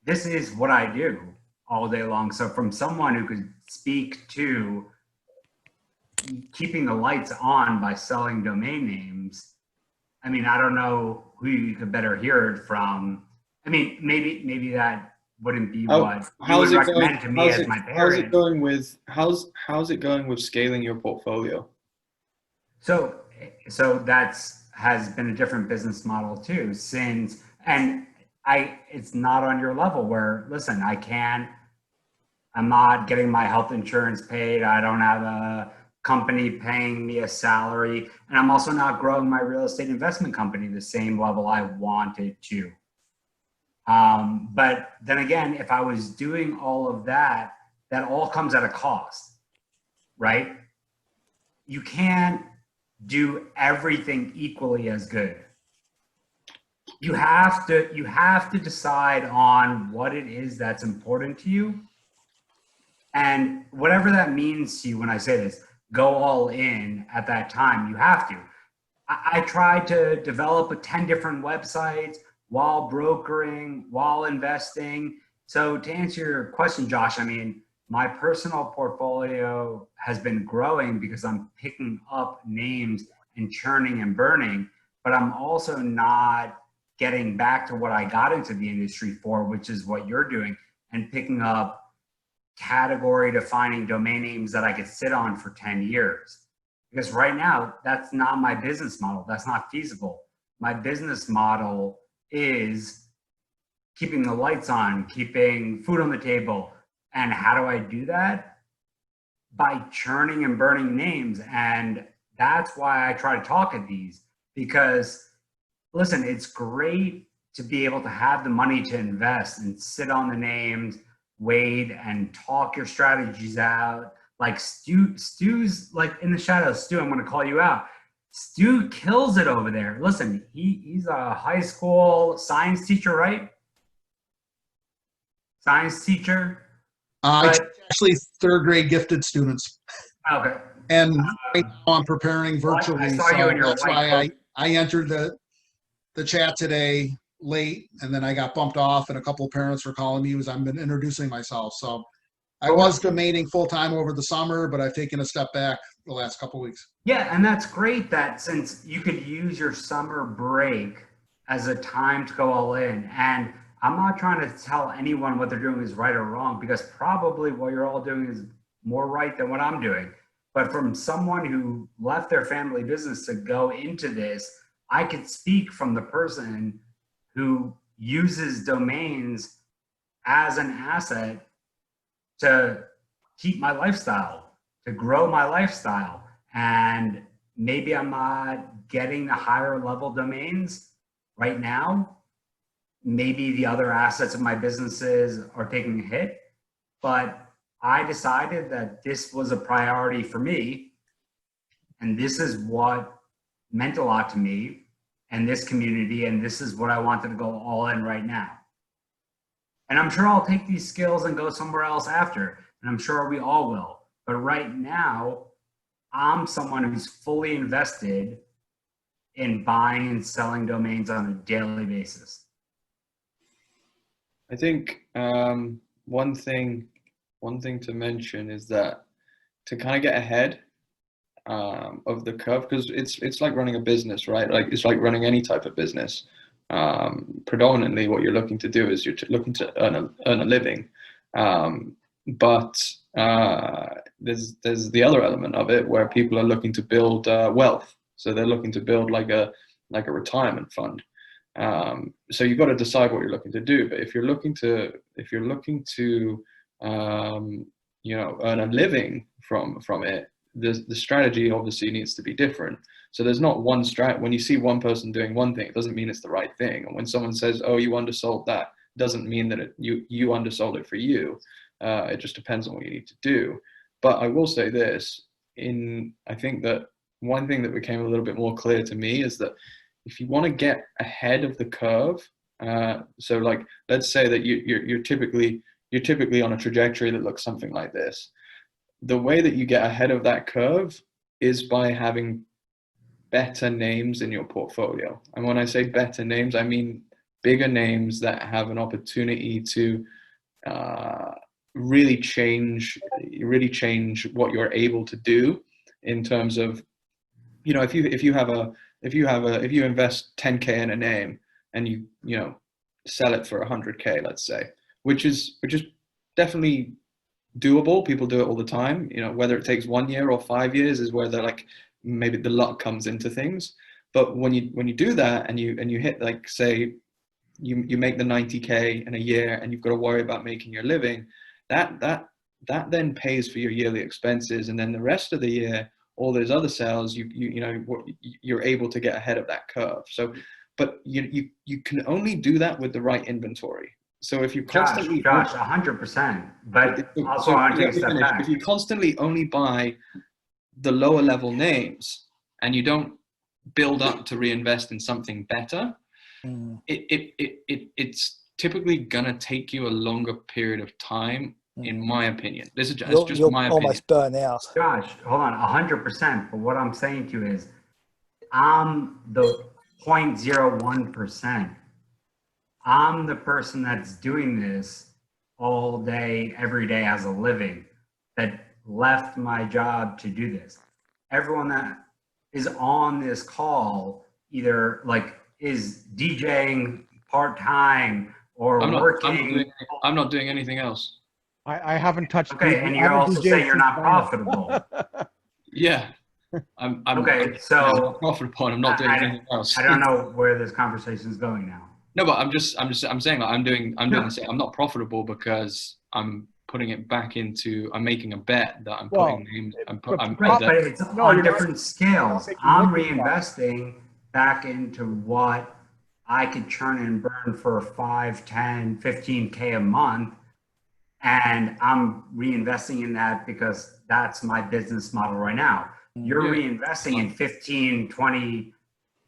this is what I do all day long. So from someone who could speak to keeping the lights on by selling domain names, I mean, I don't know who you could better hear it from. I mean, maybe that wouldn't be what you would recommend to me as my parent. How's it going with scaling your portfolio? So has been a different business model too, and it's not on your level where, listen, I'm not getting my health insurance paid. I don't have a company paying me a salary. And I'm also not growing my real estate investment company the same level I wanted to. But then again, if I was doing all of that, that all comes at a cost, right? You can't do everything equally as good. You have to decide on what it is that's important to you. And whatever that means to you when I say this, go all in at that time. You have to. I tried to develop 10 different websites while brokering, while investing. So to answer your question, Josh, I mean, my personal portfolio has been growing because I'm picking up names and churning and burning, but I'm also not getting back to what I got into the industry for, which is what you're doing, and picking up category defining domain names that I could sit on for 10 years. Because right now, that's not my business model. That's not feasible. My business model is keeping the lights on, keeping food on the table. And how do I do that? By churning and burning names. And that's why I try to talk at these, because listen, it's great to be able to have the money to invest and sit on the names, wait and talk your strategies out. Like Stu's like in the shadows. Stu, I'm going to call you out. Stu kills it over there. Listen, he's a high school science teacher, right? Science teacher. It's actually third grade gifted students. Okay. And right now I'm preparing virtually. I saw you in your that's white why coat. I entered the chat today late, and then I got bumped off, and a couple of parents were calling me as I've been introducing myself. So I was domaining full time over the summer, but I've taken a step back the last couple of weeks. Yeah, and that's great that since you could use your summer break as a time to go all in. And I'm not trying to tell anyone what they're doing is right or wrong, because probably what you're all doing is more right than what I'm doing. But from someone who left their family business to go into this, I could speak from the person who uses domains as an asset to keep my lifestyle, to grow my lifestyle. And maybe I'm not getting the higher level domains right now. Maybe the other assets of my businesses are taking a hit, but I decided that this was a priority for me. And this is what meant a lot to me and this community. And this is what I wanted to go all in right now. And I'm sure I'll take these skills and go somewhere else after. And I'm sure we all will. But right now, I'm someone who's fully invested in buying and selling domains on a daily basis. I think one thing to mention is that to kind of get ahead of the curve, because it's like running a business, right? Like it's like running any type of business. Predominantly, what you're looking to do is you're looking to earn a living, but there's the other element of it where people are looking to build wealth. So they're looking to build like a retirement fund. So you've got to decide what you're looking to do. But if you're looking to you know, earn a living from it, the strategy obviously needs to be different. So there's not one strat. When you see one person doing one thing, it doesn't mean it's the right thing. And when someone says, "Oh, you undersold that," doesn't mean that you undersold it for you. It just depends on what you need to do. But I will say this: I think that one thing that became a little bit more clear to me is that if you want to get ahead of the curve, so like let's say that you're typically on a trajectory that looks something like this. The way that you get ahead of that curve is by having better names in your portfolio. And when I say better names, I mean bigger names that have an opportunity to really change what you're able to do in terms of, you know, if you invest 10K in a name and you sell it for 100K, let's say, which is definitely doable. People do it all the time. You know, whether it takes 1 year or 5 years is where they're like, maybe the luck comes into things. But when you do that and you hit like say you make the 90K in a year and you've got to worry about making your living, that then pays for your yearly expenses, and then the rest of the year, all those other sales, you're able to get ahead of that curve. So, but you can only do that with the right inventory. So if you constantly Josh, 100%. But also, I want to take a step back. If you constantly only buy the lower level names and you don't build up to reinvest in something better, it's typically gonna take you a longer period of time, in my opinion. This is just my opinion. Almost burn out. Josh, hold on, 100%. But what I'm saying to you is, I'm the 0.01%. I'm the person that's doing this all day, every day as a living, that left my job to do this. Everyone that is on this call either like is DJing part-time or working. I'm not doing anything else. I haven't touched. Okay, and you're also saying you're not profitable. Yeah. I'm okay, so profitable and I'm not doing anything else. I don't know where this conversation is going now. No, but I'm saying like I'm doing the same. I'm not profitable because I'm putting it back into, I'm making a bet that I'm putting names. But it's on different scales. I'm reinvesting back into what I could churn and burn for 5, 10, 15K a month. And I'm reinvesting in that because that's my business model right now. You're reinvesting in 15, 20,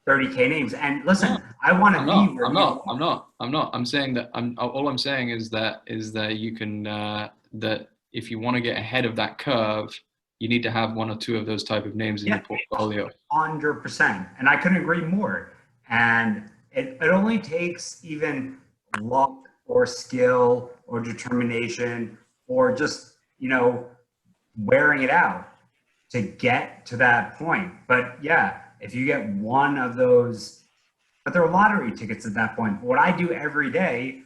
30K names. And listen, I want to be where I'm not. I'm saying that all I'm saying is that you can, that if you want to get ahead of that curve, you need to have 1 or 2 of those type of names in your portfolio. 100%. And I couldn't agree more. And it only takes even luck or skill or determination or just, wearing it out to get to that point. But yeah, if you get one of those, but there are lottery tickets at that point. What I do every day,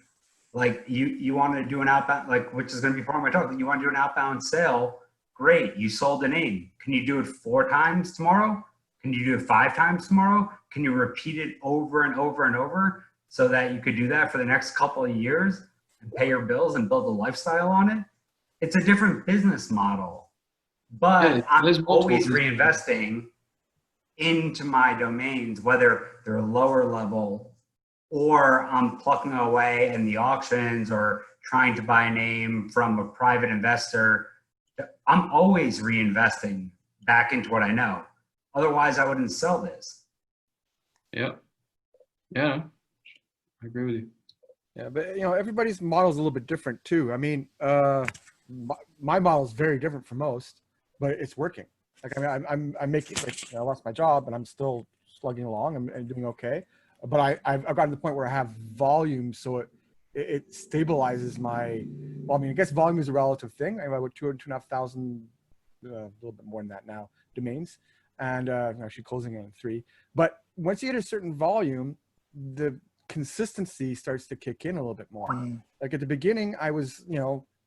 like you want to do an outbound, like, which is going to be part of my talk, you want to do an outbound sale, great. You sold a name. Can you do it 4 times tomorrow? Can you do it 5 times tomorrow? Can you repeat it over and over and over so that you could do that for the next couple of years and pay your bills and build a lifestyle on it? It's a different business model, but I'm always reinvesting into my domains, whether they're lower level or I'm plucking away in the auctions or trying to buy a name from a private investor. I'm always reinvesting back into what I know. Otherwise, I wouldn't sell this. Yeah. Yeah. I agree with you. Yeah, but everybody's model is a little bit different too. I mean, my model is very different from most, but it's working. Like, I mean, I'm making, I lost my job and I'm still slugging along and doing okay. But I've gotten to the point where I have volume, so it stabilizes my. Well, I mean, I guess volume is a relative thing. I have about 2,500, a little bit more than that now, domains, and actually closing in 3. But once you hit a certain volume, the consistency starts to kick in a little bit more. Like at the beginning, I was,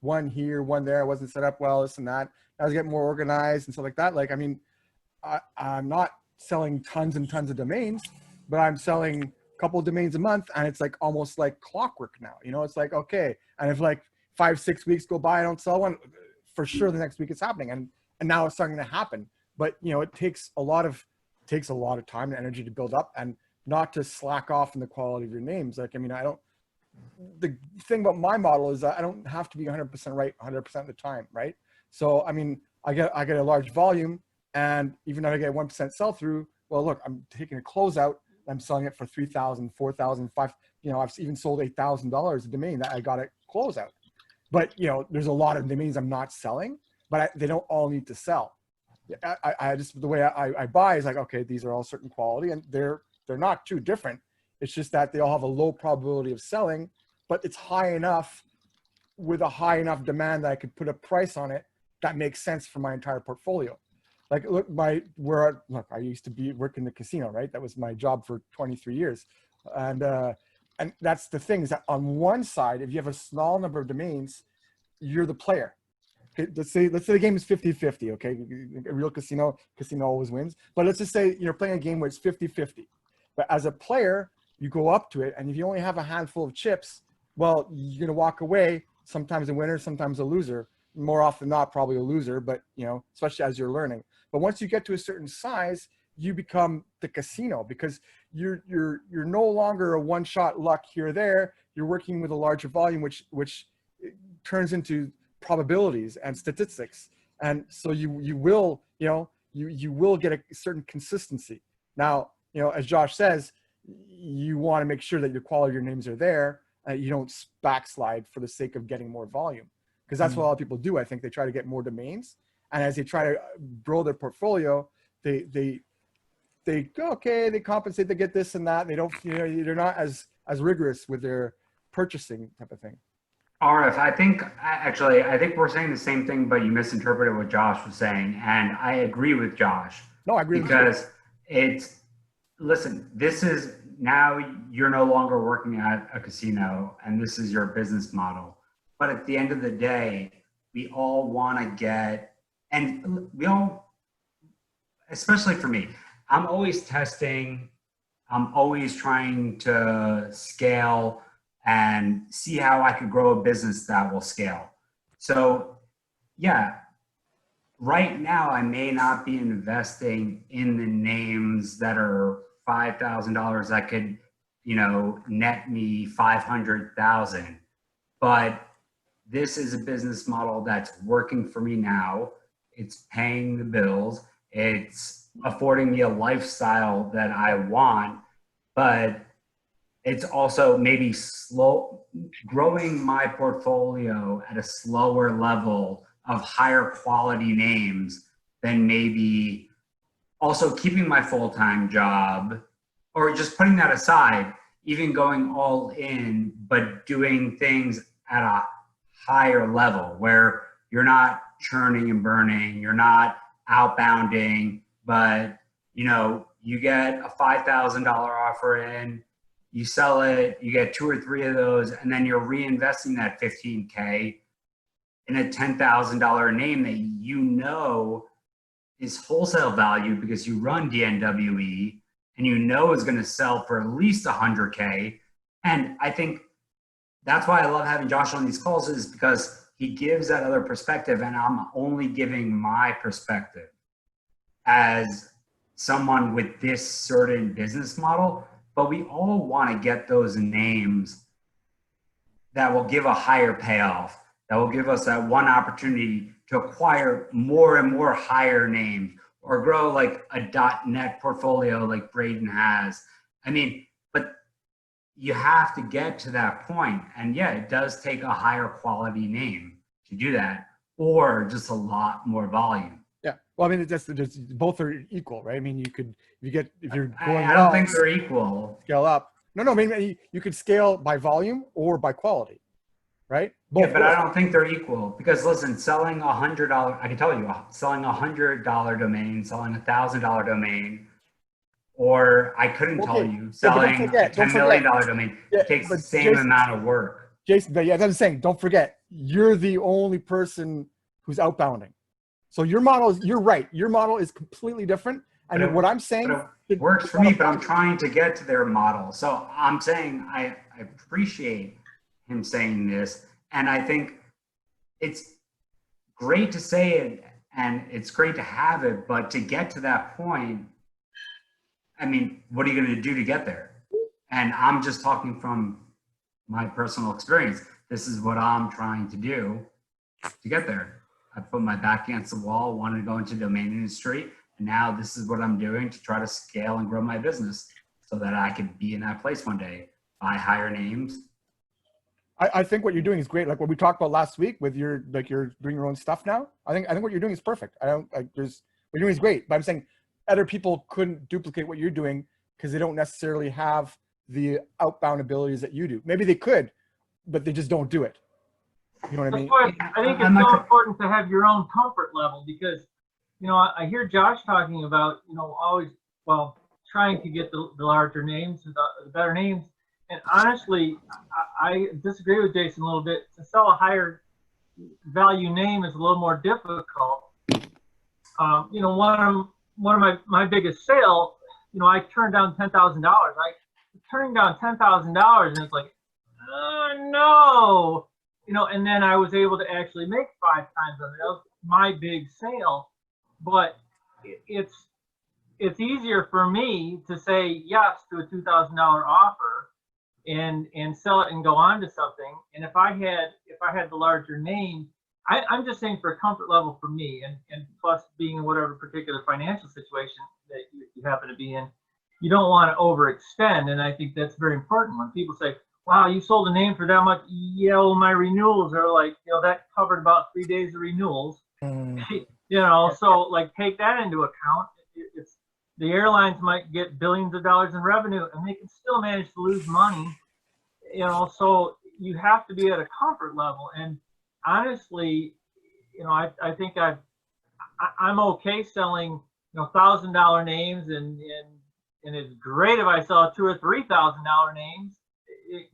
1 here, 1 there. I wasn't set up well, this and that. I was getting more organized and stuff like that. Like, I mean, I'm not selling tons and tons of domains, but I'm selling a couple of domains a month, and it's like almost like clockwork now. It's like, okay. And if like 5-6 weeks go by, I don't sell one, for sure the next week it's happening. And now it's starting to happen. But it takes a lot of time and energy to build up, and not to slack off in the quality of your names. Like, I mean, the thing about my model is that I don't have to be 100% right 100% of the time, right? So, I mean, I get a large volume, and even if I get 1% sell through, well, look, I'm taking a closeout, I'm selling it for $3,000, $4,000, $5,000. I've even sold $8,000 a domain that I got at closeout. But there's a lot of domains I'm not selling, but they don't all need to sell. I just, the way I buy is like, okay, these are all certain quality, and they're not too different. It's just that they all have a low probability of selling, but it's high enough with a high enough demand that I could put a price on it that makes sense for my entire portfolio. Like, look, I used to work in the casino, right? That was my job for 23 years. And that's the thing, is that on one side, if you have a small number of domains, you're the player. Okay, let's say the game is 50-50, okay? A real casino always wins. But let's just say you're playing a game where it's 50-50. But as a player, you go up to it, and if you only have a handful of chips, well, you're going to walk away, sometimes a winner, sometimes a loser. More often than not, probably a loser, but especially as you're learning. But once you get to a certain size, you become the casino, because you're no longer a one-shot luck here or there. You're working with a larger volume, which turns into probabilities and statistics, and so you will get a certain consistency. Now, as Josh says, you want to make sure that the quality of your names are there. You don't backslide for the sake of getting more volume, because that's what a lot of people do. I think they try to get more domains, and as they try to grow their portfolio, they go, okay, they compensate, they get this and that. They don't, they're not as rigorous with their purchasing type of thing. RF, I think we're saying the same thing, but you misinterpreted what Josh was saying, and I agree with Josh. No, I agree because listen, this is now you're no longer working at a casino, and this is your business model. But at the end of the day, we all want to get, and we all, especially for me, I'm always testing. I'm always trying to scale and see how I could grow a business that will scale. So yeah, right now I may not be investing in the names that are $5,000 that could, net me 500,000. But this is a business model that's working for me now. It's paying the bills. It's affording me a lifestyle that I want, but it's also maybe growing my portfolio at a slower level of higher quality names than maybe also keeping my full-time job, or just putting that aside, even going all in, but doing things at a higher level where you're not churning and burning, you're not outbounding, but you get a $5,000 offer in, you sell it, you get 2 or 3 of those, and then you're reinvesting that $15K in a $10,000 name that is wholesale value because you run DNWE and is going to sell for at least 100K. And I think that's why I love having Josh on these calls, is because he gives that other perspective, and I'm only giving my perspective as someone with this certain business model. But we all want to get those names that will give a higher payoff, that will give us that one opportunity to acquire more and more higher names, or grow like a .NET portfolio like Braden has. I mean, but you have to get to that point. And yeah, it does take a higher quality name to do that, or just a lot more volume. Yeah. Well, I mean, both are equal, right? I mean, if you're going I don't think they're equal. Scale up. No, I mean, you could scale by volume or by quality, right? Both, yeah, but I don't think they're equal, because listen, selling $100, I can tell you, selling $100 domain, selling $1,000 domain, or I couldn't tell you, selling a $10 million domain, takes the same amount of work. Jason, yeah, that's what I'm saying. Don't forget, you're the only person who's outbounding. So your model you're right. Your model is completely different. And what I'm saying, it works for me, but I'm trying to get to their model. So I'm saying I appreciate him saying this, and I think it's great to say it, and it's great to have it, but to get to that point, I mean, what are you going to do to get there? And I'm just talking from my personal experience. This is what I'm trying to do to get there. I put my back against the wall, wanted to go into the domain industry, and now this is what I'm doing to try to scale and grow my business so that I could be in that place one day, buy higher names. I think what you're doing is great. Like what we talked about last week with you're doing your own stuff now. I think what you're doing is perfect. What you're doing is great, but I'm saying other people couldn't duplicate what you're doing because they don't necessarily have the outbound abilities that you do. Maybe they could, but they just don't do it. You know what I mean? I think it's so important to have your own comfort level, because, I hear Josh talking about, always, trying to get the larger names, the better names. And honestly, I disagree with Jason a little bit. To sell a higher value name is a little more difficult. One of my biggest sale, I turned down $10,000. turning down $10,000, and it's like, oh no, you know. And then I was able to actually make 5 times on it. That was my big sale. But it's easier for me to say yes to a $2,000 offer and sell it and go on to something. And if I had the larger name, I'm just saying for a comfort level for me, and plus being in whatever particular financial situation that you happen to be in, you don't want to overextend. And I think that's very important. When people say, wow, you sold a name for that much. Yeah, well, my renewals are like, you know, that covered about 3 days of renewals. You know, so like take that into account. It's the airlines might get billions of dollars in revenue and they can still manage to lose money. You know, so you have to be at a comfort level. And honestly, you know, I think I'm okay selling, you know, $1,000 names, and it's great if I sell $2,000 or $3,000 names,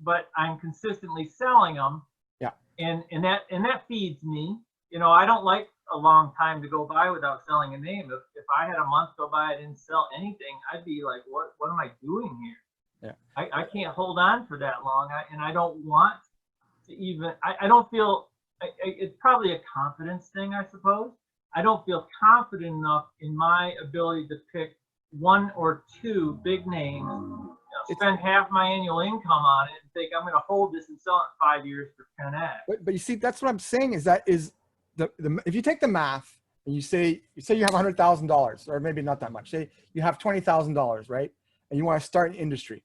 but I'm consistently selling them. Yeah. And that feeds me. You know, I don't like a long time to go by without selling a name. If I had a month go by I didn't sell anything, I'd be like, what am I doing here? Yeah. I can't hold on for that long, and I don't want to even. I don't feel. It's probably a confidence thing, I suppose. I don't feel confident enough in my ability to pick 1 or 2 big names, you know, spend half my annual income on it, and think I'm going to hold this and sell it in 5 years for 10x. But you see, that's what I'm saying. Is if you take the math and you say you have $100,000, or maybe not that much. Say you have $20,000, right? And you want to start an industry.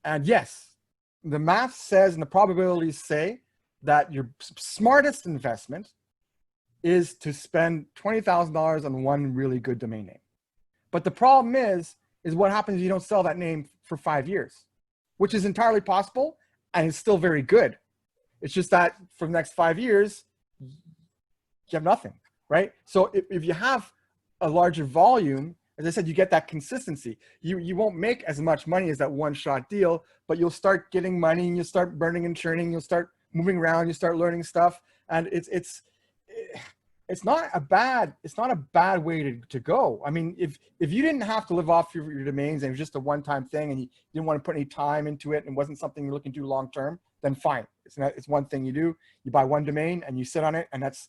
And yes, the math says and the probabilities say that your smartest investment is to spend $20,000 on 1 really good domain name. But the problem is what happens if you don't sell that name for 5 years, which is entirely possible and it's still very good. It's just that for the next 5 years, you have nothing, right? So if you have a larger volume, as I said, you get that consistency. You won't make as much money as that one-shot deal, but you'll start getting money and you'll start burning and churning. You'll start moving around. You start learning stuff, and it's not a bad way to go. I mean, if you didn't have to live off your domains and it was just a one-time thing, and you didn't want to put any time into it and wasn't something you're looking to do long-term, then fine. It's one thing you do. You buy 1 domain and you sit on it, and it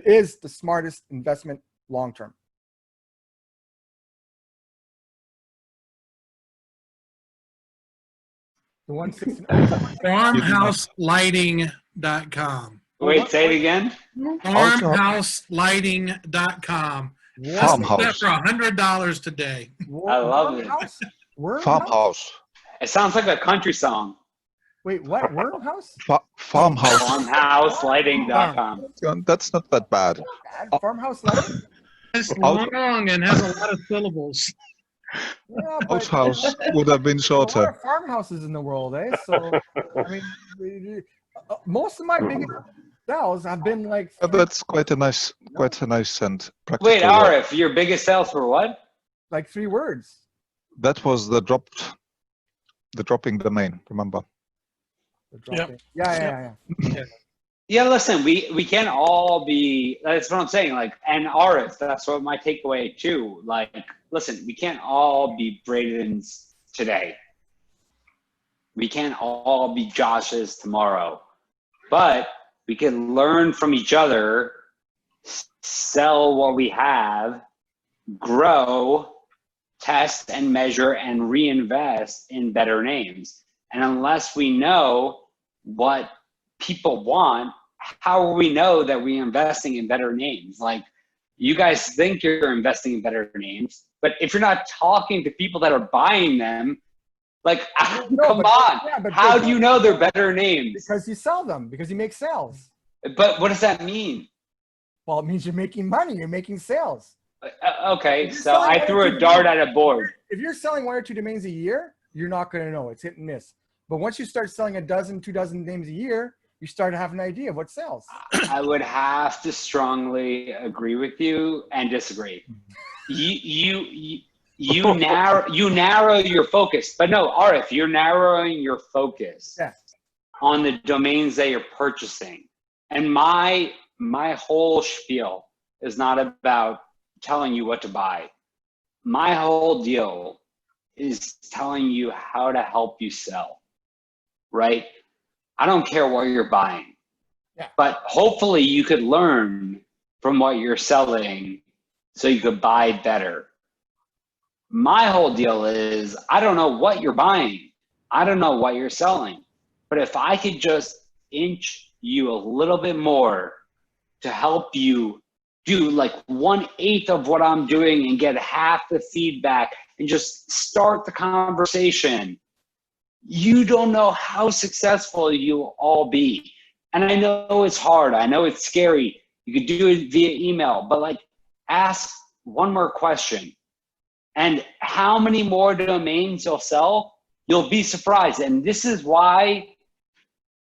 is the smartest investment long-term. The 169. Farmhouselighting.com. Wait, say it again. Farmhouselighting.com. Farmhouse. For $100 today. I love it. Farmhouse. It sounds like a country song. Wait, what? Wormhouse? Farmhouse. Farmhouselighting.com. That's not that bad. Farmhouse lighting? It's long and has a lot of syllables. Yeah, Outhouse would have been shorter. There are farmhouses in the world, eh? So, I mean, most of my biggest sales have been like. That's quite a nice and practical. Wait, Arif, your biggest sales for what? Like 3 words. That was the dropping domain. Remember? Yeah. Yeah, listen, we can't all be. That's what I'm saying. Like, and Arif, that's what my takeaway too. Like, listen, we can't all be Braden's today. We can't all be Josh's tomorrow, but we can learn from each other, sell what we have, grow, test and measure, and reinvest in better names. And unless we know what people want, how will we know that we're investing in better names? Like, you guys think you're investing in better names, but if you're not talking to people that are buying them, like, come on. Yeah, how do you know they're better names? Because you sell them, because you make sales. But what does that mean? Well, it means you're making money. You're making sales. Okay, so I threw a dart at a board. If you're selling 1 or 2 domains a year, you're not going to know. It's hit and miss. But once you start selling 1 dozen, 2 dozen names a year, you start to have an idea of what sells. I would have to strongly agree with you and disagree. You narrow your focus, but no, Arif, you're narrowing your focus on the domains that you're purchasing. And my whole spiel is not about telling you what to buy. My whole deal is telling you how to help you sell, right? I don't care what you're buying, but hopefully you could learn from what you're selling so you could buy better. My whole deal is, I don't know what you're buying. I don't know what you're selling. But if I could just inch you a little bit more to help you do like 1/8 of what I'm doing and get half the feedback and just start the conversation, you don't know how successful you'll all be. And I know it's hard. I know it's scary. You could do it via email, but like ask one more question. And how many more domains you'll sell, you'll be surprised. And this is why,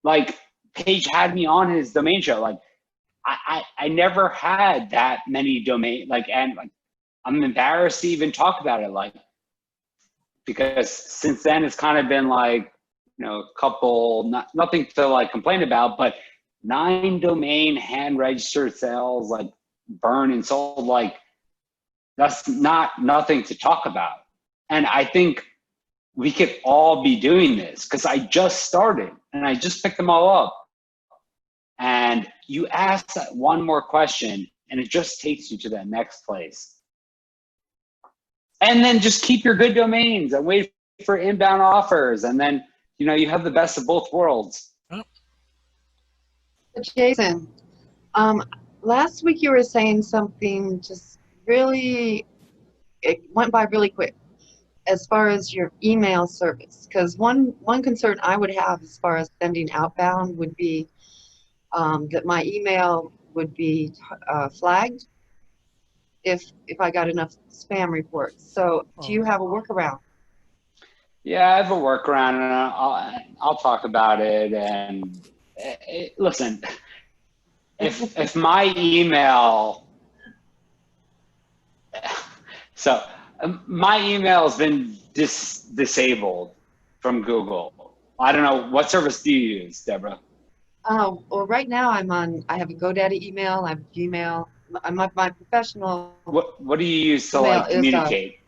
like, Paige had me on his domain show. Like, I never had that many domain, like, and like, I'm embarrassed to even talk about it, like, because since then it's kind of been like, you know, a couple, nothing to like complain about, but 9 domain hand registered sales, like, burn and sold, like, that's nothing to talk about. And I think we could all be doing this because I just started and I just picked them all up. And you ask that one more question and it just takes you to that next place. And then just keep your good domains and wait for inbound offers. And then, you know, you have the best of both worlds. Jason, last week you were saying something just really, it went by really quick as far as your email service. Because one concern I would have as far as sending outbound would be that my email would be flagged if I got enough spam reports. So do you have a workaround? Yeah, I have a workaround, and I'll talk about it. And listen, if my email, so my email has been disabled from Google. I don't know, what service do you use, Deborah? Oh, well, right now I have a GoDaddy email, I have Gmail. My professional. What do you use to like communicate?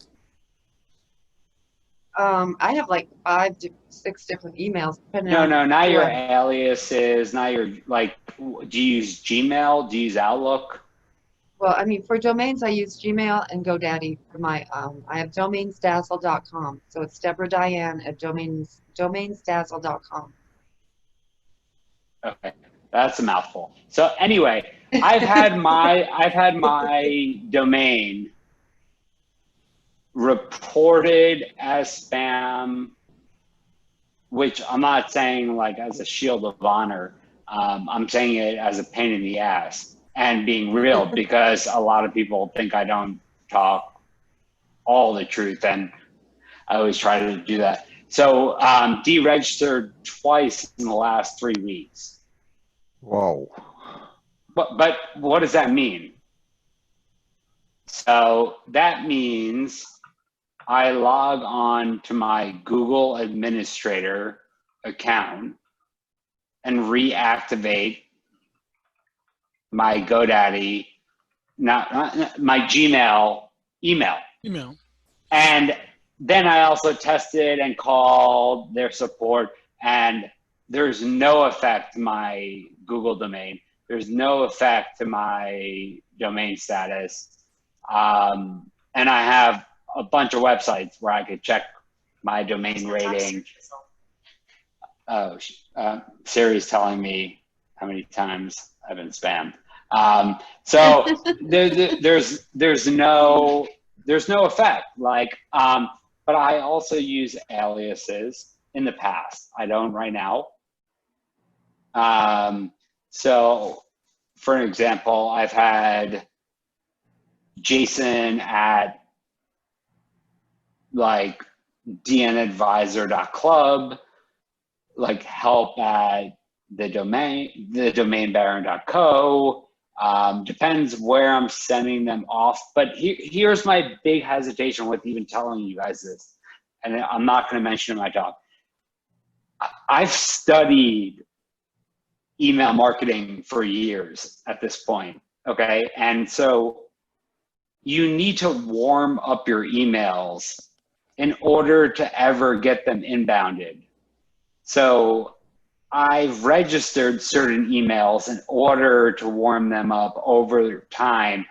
I have like 5 to 6 different emails. No, not your aliases, not your, like, do you use Gmail? Do you use Outlook? Well, I mean, for domains, I use Gmail and GoDaddy for my, I have domainsdazzle.com. So it's Deborah Diane at domainsdazzle.com. Okay, that's a mouthful. So anyway, I've had my domain reported as spam, which I'm not saying like as a shield of honor. I'm saying it as a pain in the ass and being real because a lot of people think I don't talk all the truth, and I always try to do that. So deregistered twice in the last 3 weeks. Wow. But what does that mean? So that means I log on to my Google administrator account and reactivate my GoDaddy, not my Gmail email. And then I also tested and called their support, and there's no effect to my Google domain. There's no effect to my domain status. And I have a bunch of websites where I could check my domain rating. Oh, Siri's telling me how many times I've been spammed. So there's no effect. Like, but I also use aliases in the past. I don't right now. So for an example, I've had Jason at like dnadvisor.club, like help at thedomainbaron.co. Depends where I'm sending them off. But here's my big hesitation with even telling you guys this, and I'm not going to mention in my talk. I've studied email marketing for years at this point, okay? And so you need to warm up your emails in order to ever get them inbounded. So I've registered certain emails in order to warm them up over time,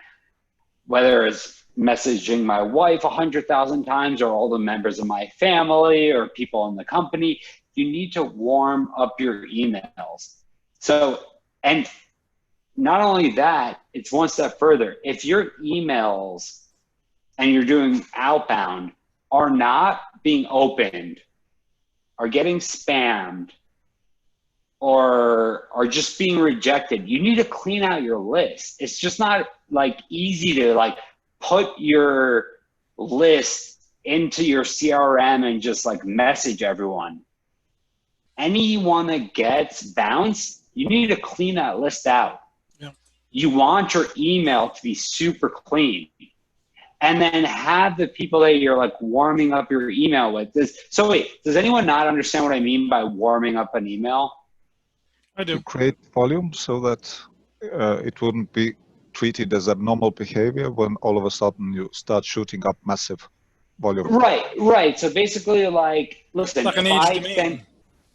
whether it's messaging my wife 100,000 times or all the members of my family or people in the company. You need to warm up your emails. So, and not only that, it's one step further. If your emails and you're doing outbound are not being opened, are getting spammed, or are just being rejected, you need to clean out your list. It's just not like easy to like put your list into your CRM and just like message everyone. Anyone that gets bounced, you need to clean that list out. Yeah. You want your email to be super clean. And then have the people that you're like warming up your email with. So wait, does anyone not understand what I mean by warming up an email? I do. To create volume so that it wouldn't be treated as abnormal behavior when all of a sudden you start shooting up massive volume. Right. So basically, like, listen, Like an if age I domain. send,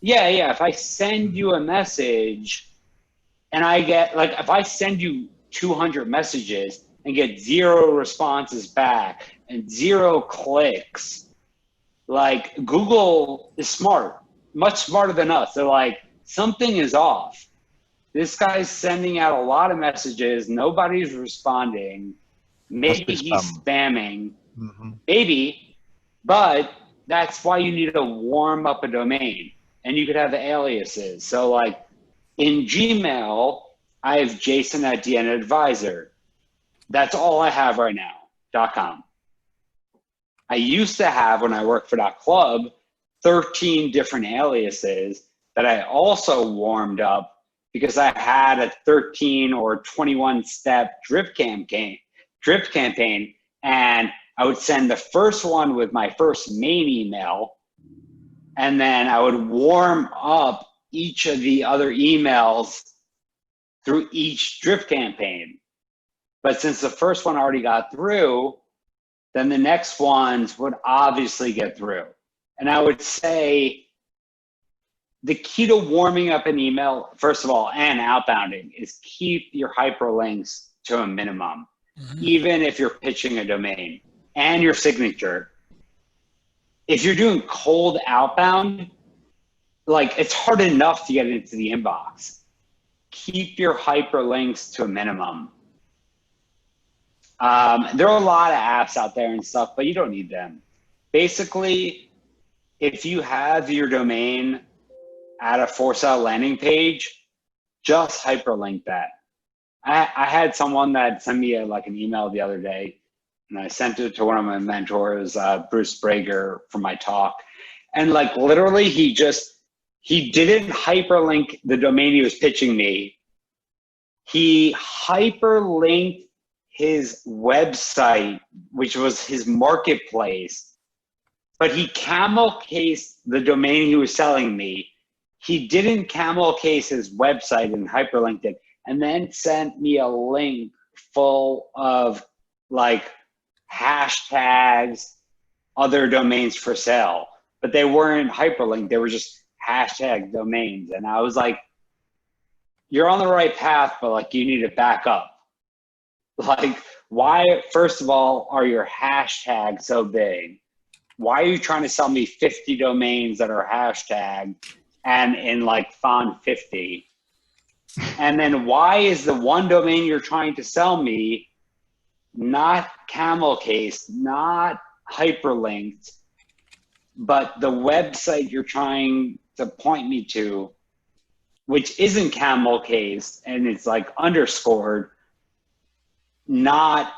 if I send you a message and I get, like, if I send you 200 messages and get 0 responses back and 0 clicks, like, Google is smart, much smarter than us. They're like, something is off. This guy's sending out a lot of messages. Nobody's responding. Maybe he's spamming. Maybe, but that's why you need to warm up a domain. And you could have aliases. So like in Gmail, I have jason@dnadvisor. That's all I have right now, .com. I used to have, when I worked for .club, 13 different aliases that I also warmed up because I had a 13 or 21 step drip campaign, and I would send the first one with my first main email, and then I would warm up each of the other emails through each drip campaign. But since the first one already got through, then the next ones would obviously get through. And I would say the key to warming up an email, first of all, and outbounding, is keep your hyperlinks to a minimum, even if you're pitching a domain, and your signature. If you're doing cold outbound, like, it's hard enough to get into the inbox. Keep your hyperlinks to a minimum. There are a lot of apps out there and stuff, but you don't need them. Basically, if you have your domain at a for-sale landing page, just hyperlink that. I had someone that sent me an email the other day, and I sent it to one of my mentors, Bruce Brager, for my talk. And like literally he didn't hyperlink the domain he was pitching me. He hyperlinked his website, which was his marketplace, but he camel cased the domain he was selling me. He didn't camel case his website and hyperlinked it, and then sent me a link full of like hashtags, other domains for sale, but they weren't hyperlinked. They were just hashtag domains. And I was like, you're on the right path, but like you need to back up. Like, why, first of all, are your hashtags so big? Why are you trying to sell me 50 domains that are hashtagged and in like font 50? And then why is the one domain you're trying to sell me not camel cased, not hyperlinked, but the website you're trying to point me to, which isn't camel cased and it's like underscored, not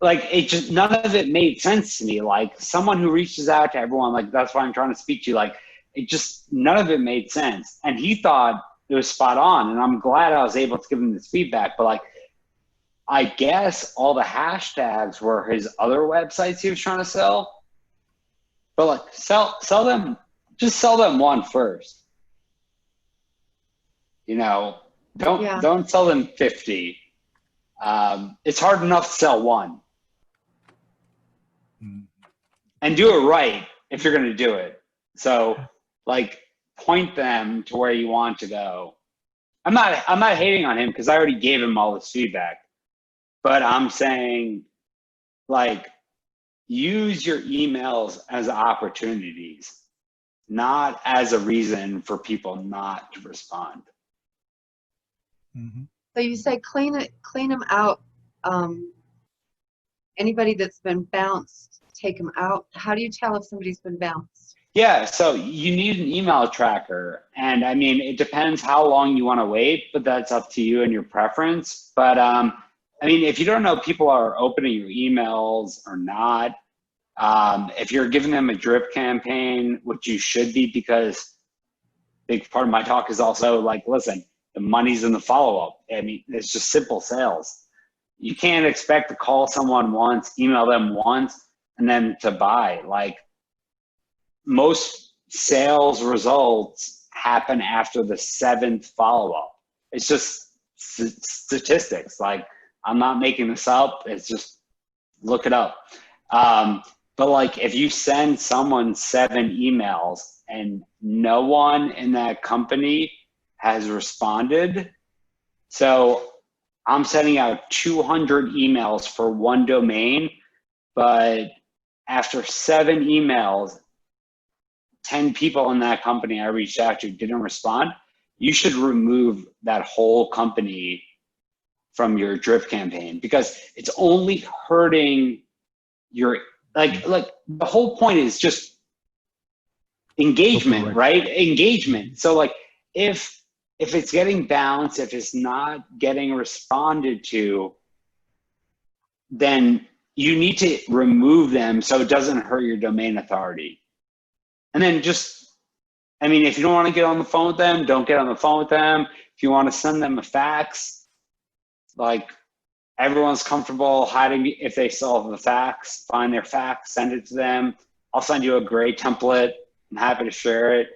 like, it just, none of it made sense to me. Like, someone who reaches out to everyone, like, that's why I'm trying to speak to you, like, it just, none of it made sense. And he thought it was spot on, and I'm glad I was able to give him this feedback. But like, I guess all the hashtags were his other websites he was trying to sell. But like, sell them, just sell them one first. You know, don't sell them 50. It's hard enough to sell one. And do it right. if you're going to do it. So like point them to where you want to go. I'm not hating on him because I already gave him all this feedback, but I'm saying like use your emails as opportunities, not as a reason for people not to respond. So you say clean them out. Anybody that's been bounced, take them out. How do you tell if somebody's been bounced? Yeah, so you need an email tracker. And I mean, it depends how long you want to wait, but that's up to you and your preference. But I mean, if you don't know people are opening your emails or not, if you're giving them a drip campaign, which you should be, because a big part of my talk is also like, listen, the money's in the follow-up. I mean, it's just simple sales. You can't expect to call someone once, email them once, and then to buy. Like most sales results happen after the 7th follow-up. It's just statistics. Like I'm not making this up. It's just look it up. But like if you send someone 7 emails and no one in that company has responded, so I'm sending out 200 emails for one domain, but after 7 emails, 10 people in that company I reached out to didn't respond, you should remove that whole company from your drip campaign because it's only hurting your, like the whole point is just engagement, right? Engagement. So like if it's getting bounced, if it's not getting responded to, then you need to remove them so it doesn't hurt your domain authority. And then just, I mean, if you don't want to get on the phone with them, don't get on the phone with them. If you want to send them a fax, like everyone's comfortable hiding, if they still have the fax, find their fax, send it to them. I'll send you a great template. I'm happy to share it.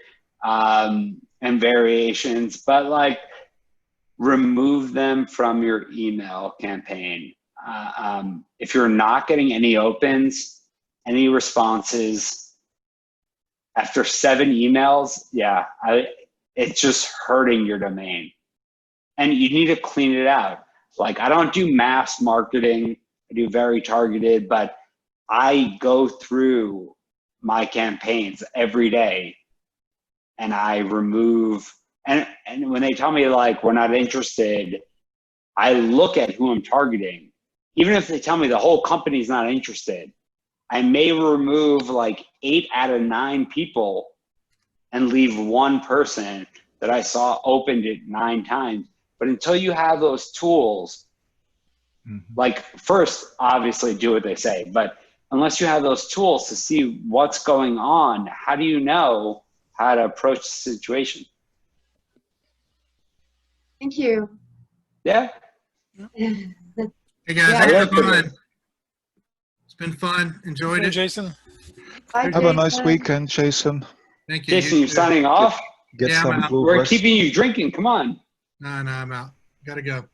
And variations, but like remove them from your email campaign. If you're not getting any opens, any responses after 7 emails, yeah, it's just hurting your domain. And you need to clean it out. Like I don't do mass marketing, I do very targeted, but I go through my campaigns every day and I remove, and when they tell me like, we're not interested, I look at who I'm targeting. Even if they tell me the whole company's not interested, I may remove like 8 out of 9 people and leave 1 person that I saw opened it 9 times. But until you have those tools, like first, obviously do what they say, but unless you have those tools to see what's going on, how do you know how to approach the situation? Thank you. Yeah. Hey guys, Yeah. thanks for coming. It's been fun. Enjoyed it. Jason. Bye, Have a nice Jason. weekend, Jason. Thank you. Jason, You you're too. signing off? Get Yeah, I'm some out. blue We're rest. keeping you drinking. Come on. No, I'm out. Gotta go.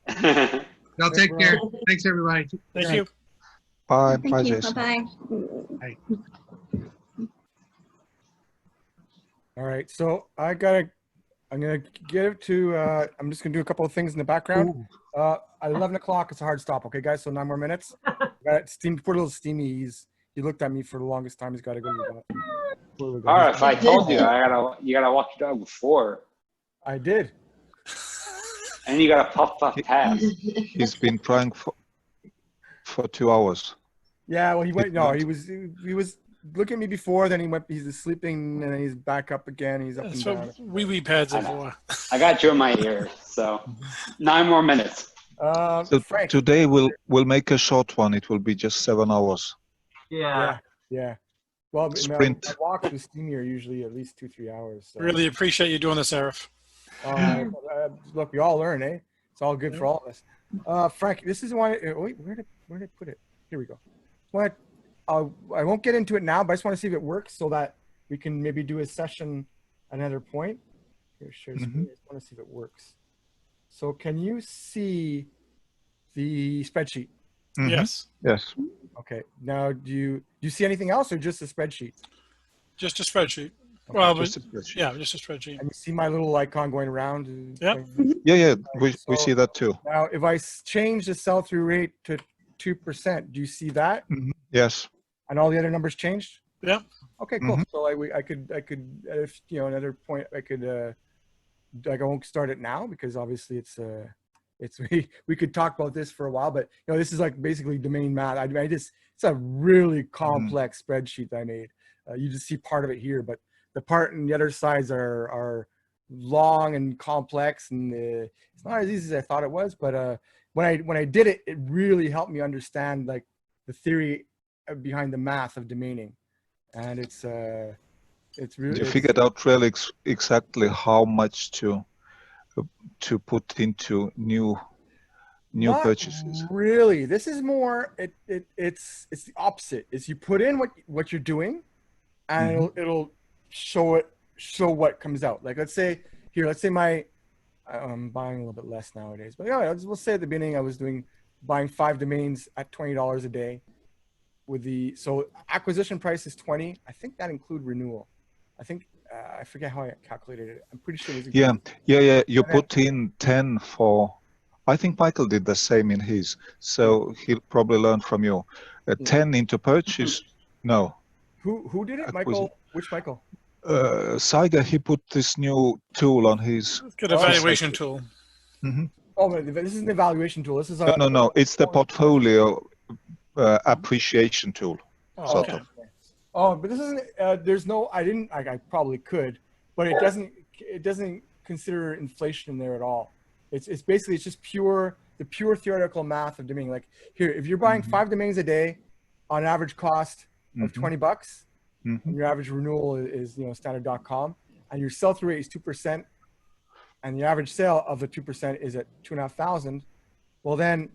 Y'all take care. Thanks, everybody. Thank you. Bye. Thank Bye, you. Jason. Bye-bye. Hey. All right, so I'm gonna give it to, I'm just gonna do a couple of things in the background. At 11 o'clock, it's a hard stop. Okay, guys, so 9 more minutes. Got steam, poor little Steamy. He looked at me for the longest time. He's got to go to the bathroom. All right, if I told you, you gotta walk your dog before. I did. And you gotta puff pass. He's been trying for 2 hours. Yeah, well, he went. No, he was looking at me before. Then he went. He's sleeping, and then he's back up again. He's up That's and what down. wee pads are for. I got you in my ear, so 9 more minutes. So Frank. today we'll make a short one. It will be just 7 hours. Yeah. Yeah. Well, Sprint. my walks with Steamy are usually at least 2-3 hours. So. Really appreciate you doing this, Arif. Look, we all learn, eh? It's all good for all of us. Frank, this is one. Wait, where did I put it? Here we go. What? I won't get into it now, but I just want to see if it works so that we can maybe do a session at another point. Here, share screen. I just want to see if it works. So, can you see the spreadsheet? Yes. Yes. Okay. Now, do you see anything else, or just the spreadsheet? Just a spreadsheet. Well, Just a spreadsheet. yeah, just a spreadsheet. And you see my little icon going around? Yep. Yeah, we see that too. Now, if I change the sell-through rate to 2%, do you see that? Yes. And all the other numbers changed? Yeah. Okay, cool. So I could, if another point, I could, like I won't start it now because obviously it's we could talk about this for a while, but this is like basically domain math. It's a really complex spreadsheet that I made. You just see part of it here, but the part and the other sides are long and complex, and it's not as easy as I thought it was. But when I did it, it really helped me understand like the theory behind the math of domaining, and it's really. You figured out really exactly how much to put into new Not purchases. Really, this is more. It's the opposite. Is you put in what you're doing, and it'll show what comes out. Like let's say I'm buying a little bit less nowadays, but we'll say at the beginning I was buying 5 domains at $20 a day. So acquisition price is 20. I think that include renewal. I think I forget how I calculated it. I'm pretty sure it was. Yeah. You put in 10 for. I think Michael did the same in his. So he'll probably learn from you. 10 into purchase. No. Who did it? Michael? Which Michael? Saiga, he put this new tool on his. Good evaluation tool. Oh, but this isn't an evaluation tool. This is No. It's the portfolio appreciation tool. Sort of. Oh, but this isn't. There's no. I probably could, but it doesn't consider inflation in there at all. It's basically it's just the pure theoretical math of domain. Like here, if you're buying 5 domains a day, on average cost of $20, and your average renewal is standard.com, and your sell-through rate is 2%, and the average sale of the 2% is at 2,500. Well, then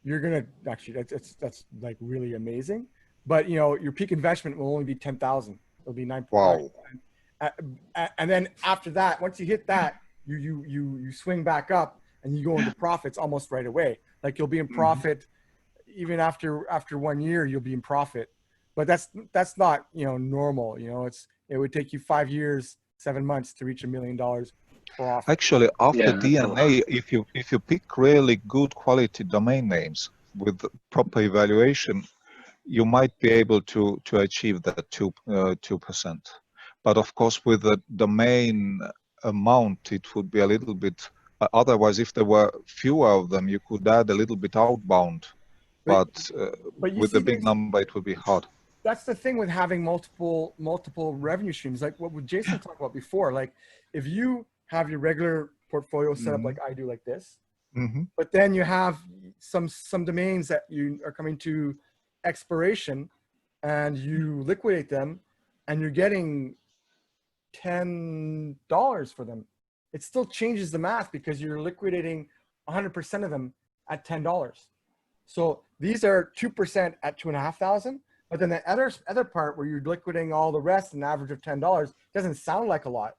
you're gonna actually that's like really amazing. But your peak investment will only be 10,000. It'll be 9. Wow. And then after that, once you hit that, you swing back up and you go into profits almost right away. Like you'll be in profit even after 1 year. You'll be in profit, but that's not normal. It would take you 5 years, 7 months to reach $1 million profit. Actually, after DNA, if you pick really good quality domain names with proper evaluation, you might be able to achieve that 2%. But of course, with the domain amount, it would be a little bit. Otherwise, if there were fewer of them, you could add a little bit outbound. But with the big number, it would be hard. That's the thing with having multiple revenue streams. Like what Jason talked about before. Like if you have your regular portfolio set up like I do, like this, but then you have some domains that you are coming to expiration, and you liquidate them, and you're getting $10 for them. It still changes the math because you're liquidating 100% of them at $10. So these are 2% at 2,500. But then the other part where you're liquidating all the rest, an average of $10, doesn't sound like a lot,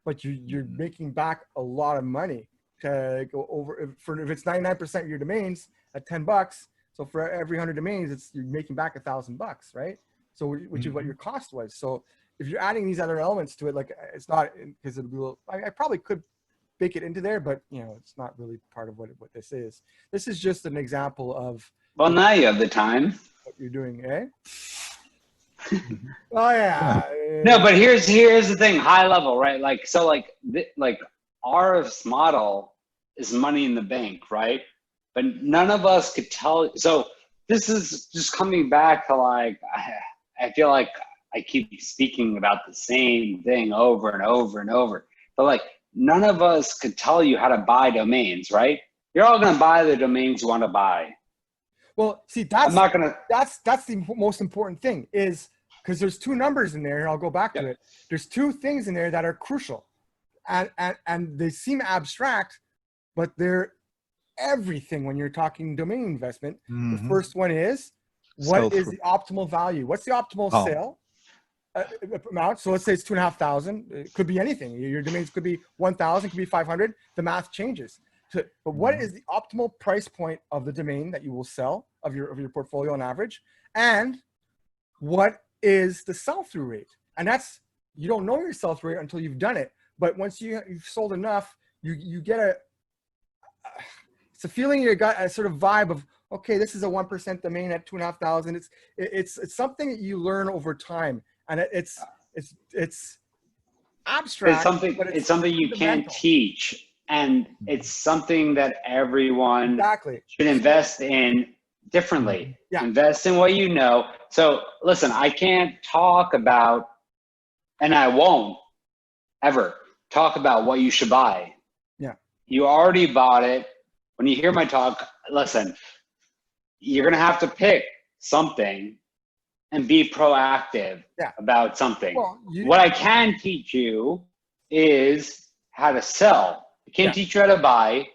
but you're making back a lot of money to go over. If it's 99% of your domains at $10, so for every 100 domains, you're making back $1,000, right? So which is what your cost was. So if you're adding these other elements to it, like it's not because I probably could bake it into there, but it's not really part of what this is. This is just an example of. Well, now you have the time. What you're doing, eh? Oh yeah. No, but here's the thing, high level, right? Like so, like our model is money in the bank, right? But none of us could tell. So this is just coming back to like, I feel like I keep speaking about the same thing over and over and over. But like, none of us could tell you how to buy domains, right? You're all going to buy the domains you want to buy. Well, see, that's the most important thing is because there's 2 numbers in there, and I'll go back to it. There's 2 things in there that are crucial, and they seem abstract, but they're everything when you're talking domain investment. The first one is what is the optimal value? What's the optimal sale amount? So let's say it's 2,500. It could be anything. Your domains could be 1,000, could be 500. The math changes. But what is the optimal price point of the domain that you will sell of your portfolio on average? And what is the sell-through rate? And that's, you don't know yourself right until you've done it. But once you've sold enough, you get it's a feeling, you got a sort of vibe of, okay, this is a 1% domain at 2,500. It's something that you learn over time, and it's abstract. It's something you can't teach, and it's something that everyone should invest in differently. Invest in what you know. So listen, I can't talk about, and I won't ever talk about what you should buy. Yeah. You already bought it. When you hear my talk, listen, you're going to have to pick something and be proactive about something. Well, what I can teach you is how to sell. I can't teach you how to buy.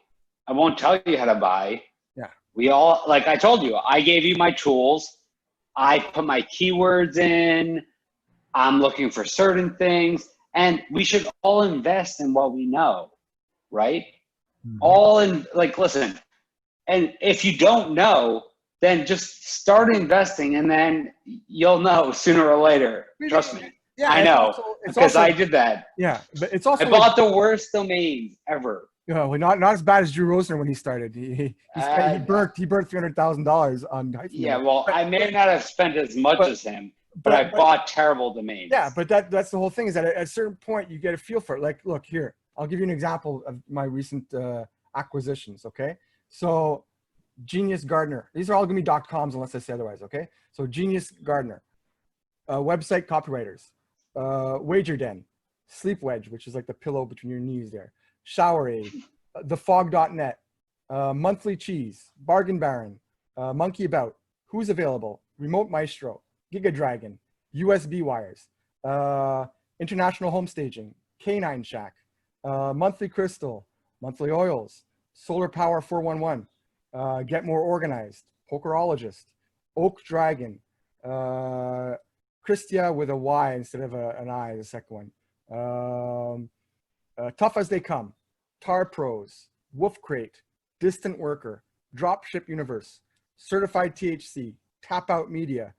I won't tell you how to buy. Yeah. We all, like I told you, I gave you my tools. I put my keywords in. I'm looking for certain things. And we should all invest in what we know, right? All in, like, listen, and if you don't know, then just start investing, and then you'll know sooner or later. Trust me. Yeah, I know, because I did that. Yeah, but it's also, I bought the worst domains ever. Well, not as bad as Drew Rosner when he started. He burnt $300,000 on hyphen. Yeah, well, I may not have spent as much as him, but I bought terrible domains. Yeah, but that's the whole thing, is that at a certain point you get a feel for it. Like, look here, I'll give you an example of my recent acquisitions. Okay, so Genius Gardener. These are all gonna be .coms unless I say otherwise. Okay, so Genius Gardener, website copywriters, Wager Den, Sleep Wedge, which is like the pillow between your knees there, Shower Aid, thefog.net, Monthly Cheese, Bargain Baron, Monkey About, Who's Available, Remote Maestro, Giga Dragon, USB Wires, International Home Staging, Canine Shack, Monthly Crystal, Monthly Oils, Solar Power 411, Get More Organized, Pokerologist, Oak Dragon, Christia with a Y instead of an I, the second one, Tough As They Come, Tar Pros, Wolf Crate, Distant Worker, Dropship Universe, Certified THC, Tap Out Media,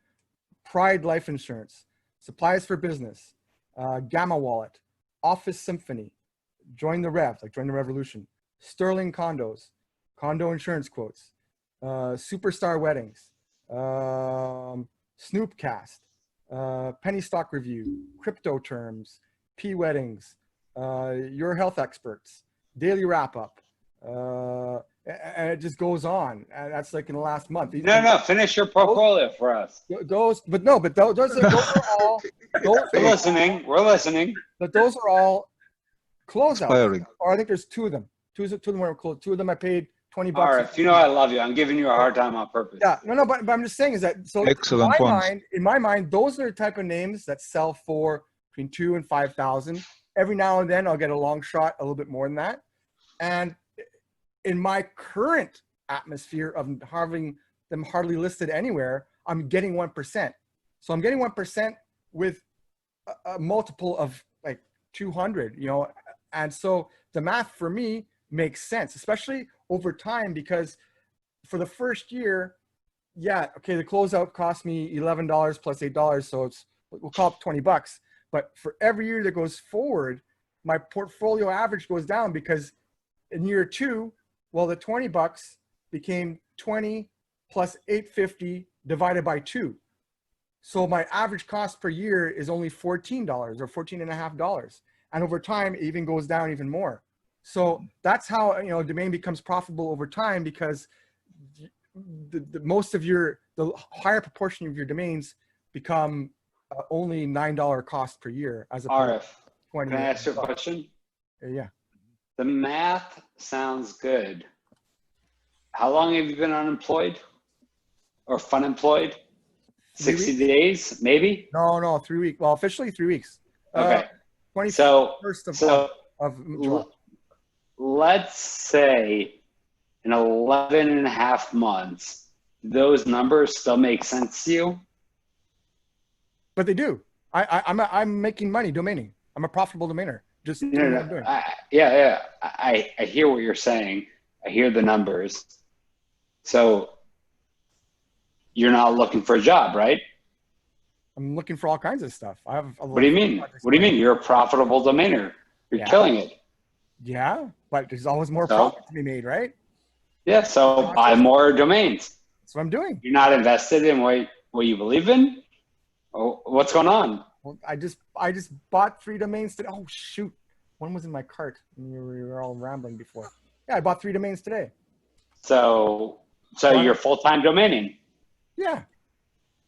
Pride Life Insurance, Supplies for Business, Gamma Wallet, Office Symphony, Join the Rev, like Join the Revolution, Sterling Condos, Condo Insurance Quotes, Superstar Weddings, Snoopcast, Penny Stock Review, Crypto Terms, P Weddings, Your Health Experts, Daily Wrap Up, and it just goes on. And that's like in the last month. No, finish your portfolio for us. Those are all. We're listening. We're listening. But those are all closeouts. Expiring. Or I think there's two of them. Two of them were closed. Two of them I paid $20. All right, you know I love you. I'm giving you a hard time on purpose. Yeah, no, but I'm just saying is that, so Excellent in my mind, those are the type of names that sell for between 2,000 and 5,000. Every now and then I'll get a long shot, a little bit more than that. And in my current atmosphere of having them hardly listed anywhere, I'm getting 1%. So I'm getting 1% with a multiple of like 200, you know. And so the math for me makes sense, especially over time, because for the first year, yeah, okay, the closeout cost me $11 plus $8, so we'll call it $20. But for every year that goes forward, my portfolio average goes down, because in year 2, well, the $20 became 20 plus 850 divided by 2. So my average cost per year is only $14 or $14.50. And over time, it even goes down even more. So that's how, you know, domain becomes profitable over time, because the higher proportion of your domains become only $9 cost per year, as opposed to 20. Can I ask you a question? Yeah. The math sounds good. How long have you been unemployed or fun employed? 60 days, maybe? No, 3 weeks. Well, officially 3 weeks. Okay. 21st of July. Let's say in 11 and a half months, those numbers still make sense to you? But they do. I'm making money domaining. I'm a profitable domainer. Just doing what I'm doing. I hear what you're saying. I hear the numbers. So you're not looking for a job, right? I'm looking for all kinds of stuff. I have. What do you mean? What do you mean? You're a profitable domainer. You're killing it. Yeah, but there's always more So? profit to be made, right? Yeah. So buy more domains. That's what I'm doing. You're not invested in what you believe in. Oh, what's going on? Well, I just bought 3 domains today. Oh shoot, one was in my cart. We were all rambling before. Yeah, I bought 3 domains today. So you're full-time domaining. Yeah.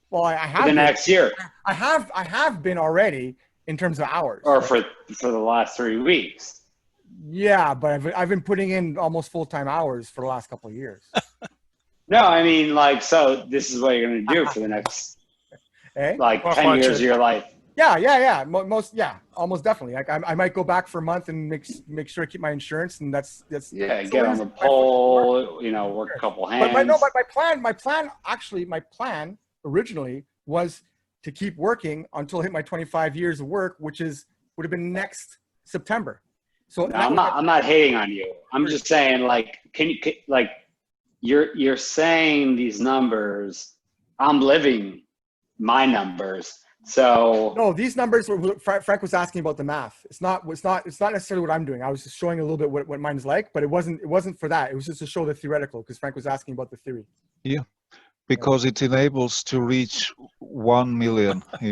Well, I have for the next year. I have been already in terms of hours. Or for the last 3 weeks. Yeah, but I've been putting in almost full-time hours for the last couple of years. No, I mean, like, so this is what you're going to do for the next, like, 10 years of your life. Yeah. Almost definitely. Like, I might go back for a month and make sure I keep my insurance, and that's yeah. Get on the pole, work a couple hands. But my plan originally was to keep working until I hit my 25 years of work, would have been next September. So no, I'm not hating on you. I'm just saying, like, you're saying these numbers. I'm living my numbers. So no, these numbers were Frank was asking about the math. It's not necessarily what I'm doing. I was just showing a little bit what mine is like, but it wasn't for that. It was just to show the theoretical, because Frank was asking about the theory. Yeah, because it enables to reach 1 million in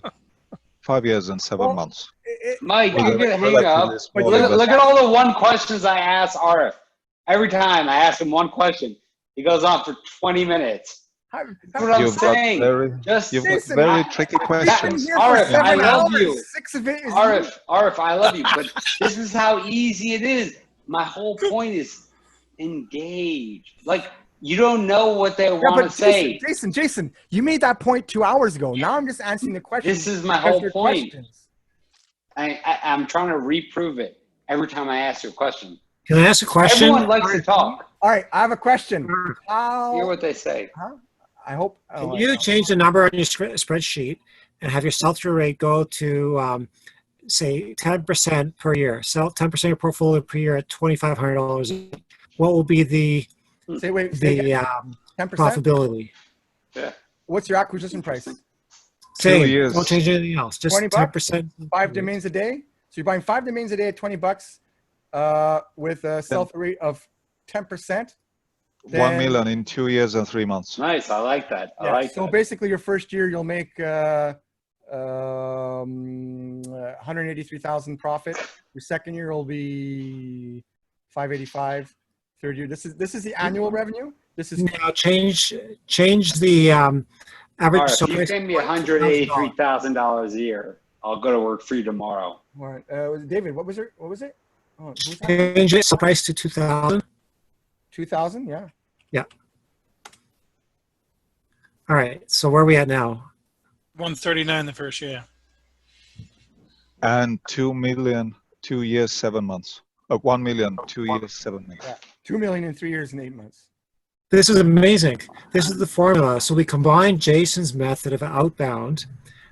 5 years and 7 months. Mike, you're gonna hang up. Look at all the one questions I ask Arif. Every time I ask him one question, he goes on for 20 minutes. That's what I'm saying. You've got very tricky questions. Arif, I love you. 6 of it is Arif, I love you. But this is how easy it is. My whole point is engage. Like, you don't know what they want to say. Jason, you made that point 2 hours ago. Now I'm just answering the question. This is my whole point. I'm trying to reprove it every time I ask you a question. Can I ask a question? Everyone likes to talk. All right, I have a question. Hear what they say. I hope. Can you change the number on your spreadsheet and have your sell-through rate go to, say, 10% per year? Sell 10% of your portfolio per year at $2,500. What will be the 10%? profitability? Yeah. What's your acquisition price? Same. Don't change anything else. Just 10%. 5 domains a day. So you're buying 5 domains a day at $20 with a sell-through rate of 10%. 1 million in 2 years and 3 months. Nice. I like that. I like so that. basically, your first year you'll make 183,000 profit. Your second year will be 585. Third year, this is the annual revenue. This is now change the average. Right, if you pay me $183,000 a year, I'll go to work for you tomorrow. All right, David, what was it? Oh, change it price to 2,000. 2,000, yeah. Yeah. All right. So where are we at now? 139 the first year. And 2 million, 2 years, 7 months. 1 million, 2 years, 7 months. Yeah. 2 million in 3 years and 8 months. This is amazing. This is the formula. So we combine Jason's method of outbound.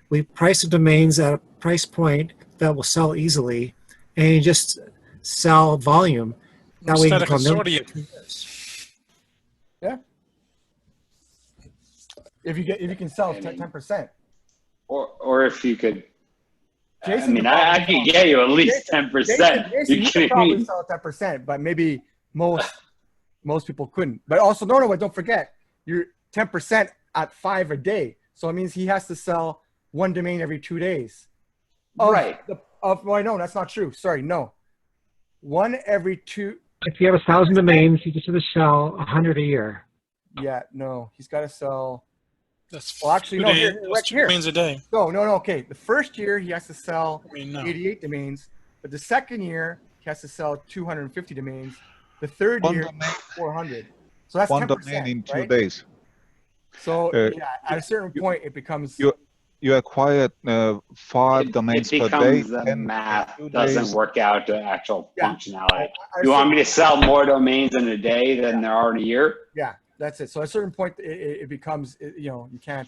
We price the domains at a price point that will sell easily, and you just sell volume. That way you can yeah. If you can sell 10%. Or if you could. Jason, I could get you at least 10%. Jason, you could probably sell 10%, but maybe most people couldn't. But also, don't forget, you're 10% at 5 a day. So it means he has to sell 1 domain every 2 days. Right. No, that's not true. Sorry, no. 1 every 2. If you have 1,000 domains, you just have to sell 100 a year. Yeah, no, he's got to sell. That's actually, no. Here. domains a day. No. Okay, the first year he has to sell 88 domains, but the second year he has to sell 250 domains. The third year, 400. So that's 1 10%, domain in 2 right? days. So at a certain point, it becomes. You acquired 5 domains per day. The math doesn't work out to actual functionality. You want me to sell more domains in a day than there are in a year? Yeah, that's it. So at a certain point, it becomes, you can't,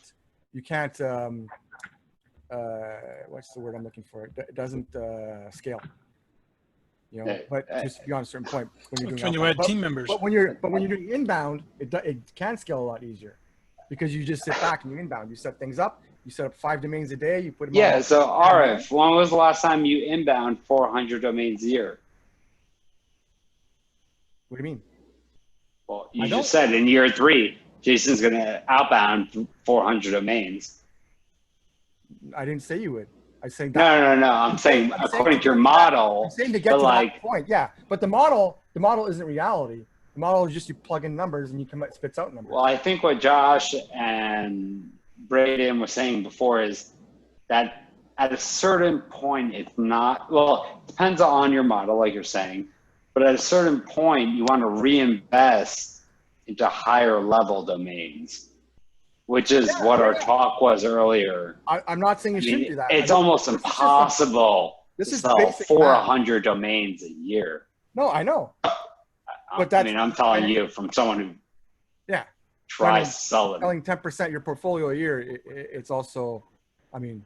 what's the word I'm looking for? It doesn't scale. But just beyond a certain point, when you're doing you add team members. But when you're doing inbound, it can scale a lot easier, because you just sit back and you inbound. You set things up, You set up 5 domains a day. You put them. Yeah. on. So Arif, when was the last time you inbound 400 domains a year? What do you mean? Well, you just said in year 3, Jason's going to outbound 400 domains. I didn't say you would. I say No. I'm saying according to your model. I'm saying to get to that point. Yeah, but the model isn't reality. The model is just you plug in numbers and it spits out numbers. Well, I think what Josh and Braden was saying before is that at a certain point, it's not, well, it depends on your model, like you're saying, but at a certain point, you want to reinvest into higher level domains, which is what our talk was earlier. I'm not saying you shouldn't do that. It's almost impossible to sell 400 domains a year. No, I know. But I mean, I'm telling you from someone who tries to sell it. Selling 10% of your portfolio a year, it's also, I mean,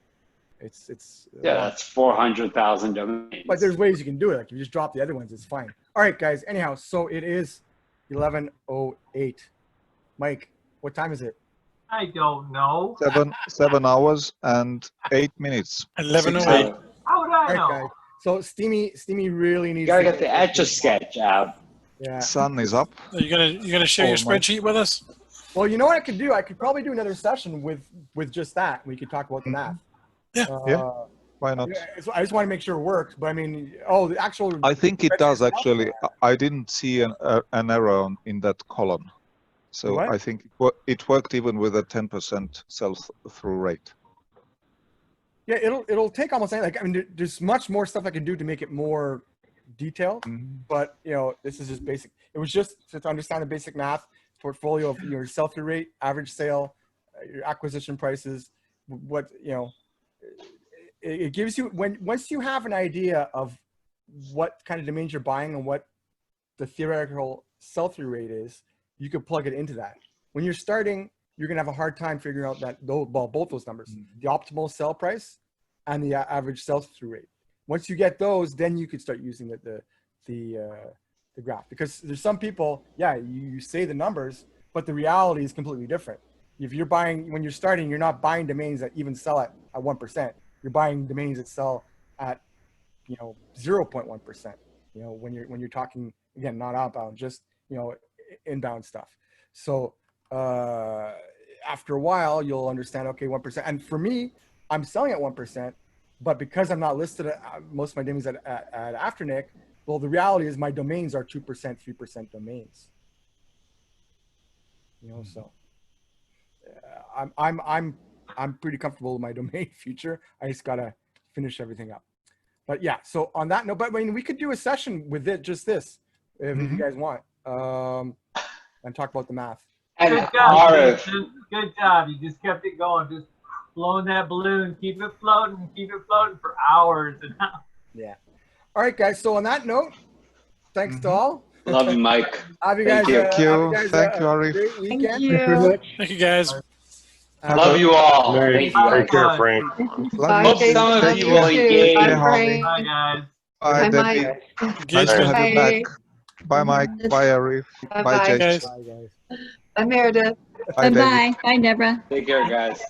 it's that's 400,000 domains. But there's ways you can do it. Like if you just drop the other ones, it's fine. All right, guys. Anyhow, so it is 11:08. Mike, what time is it? I don't know. 7 hours and 8 minutes. 11:08. How would I know? Guys. So Steamy really needs. You gotta get the Etch-a-Sketch out. Yeah. Sun is up. Are you gonna share your spreadsheet with us? Well, you know what I could do? I could probably do another session with just that. We could talk about the math. Yeah. Why not? I just want to make sure it works. But I mean, the actual. I think it does actually. I didn't see an error in that column, so What? I think it worked even with a 10% sell-through rate. Yeah, it'll take almost anything. Like, I mean, there's much more stuff I can do to make it more detailed. But this is just basic. It was just to understand the basic math, portfolio of your sell-through rate, average sale, your acquisition prices. What it gives you once you have an idea of what kind of domains you're buying and what the theoretical sell-through rate is, you could plug it into that. When you're starting, you're gonna have a hard time figuring out both those numbers, the optimal sell price and the average sell-through rate. Once you get those, then you could start using the graph, because there's some people, you say the numbers, but the reality is completely different. If you're buying, when you're starting, you're not buying domains that even sell at 1%. You're buying domains that sell at 0.1%. When you're talking, again, not outbound, just inbound stuff. So after a while, you'll understand, okay, 1%. And for me, I'm selling at 1%, but because I'm not listed at most of my domains at Afternic, well, the reality is my domains are 2%, 3% domains. So I'm pretty comfortable with my domain future. I just gotta finish everything up. But yeah, so on that note, but I mean, we could do a session with just this if you guys want, and talk about the math. Good job, Jason. Good job. You just kept it going, just blowing that balloon, keep it floating for hours and hours. Yeah. All right, guys. So on that note, thanks to all. Love you, Mike. Have you guys. Thank you. Thank you, Arif. Great weekend. Thank you. Thank you, guys. Love you all. Take care, Frank. Bye, Hope Jason. some of Love you you will too. engage. Bye, Frank. Bye, guys. Bye, Bye, Debbie. Mike. Nice to have you Bye. back. Bye, Mike. Bye, Arif. Bye, Bye, bye. Jason. Bye, guys. Bye, Meredith. Bye, Debbie. Bye. Bye, Deborah. Take care, guys.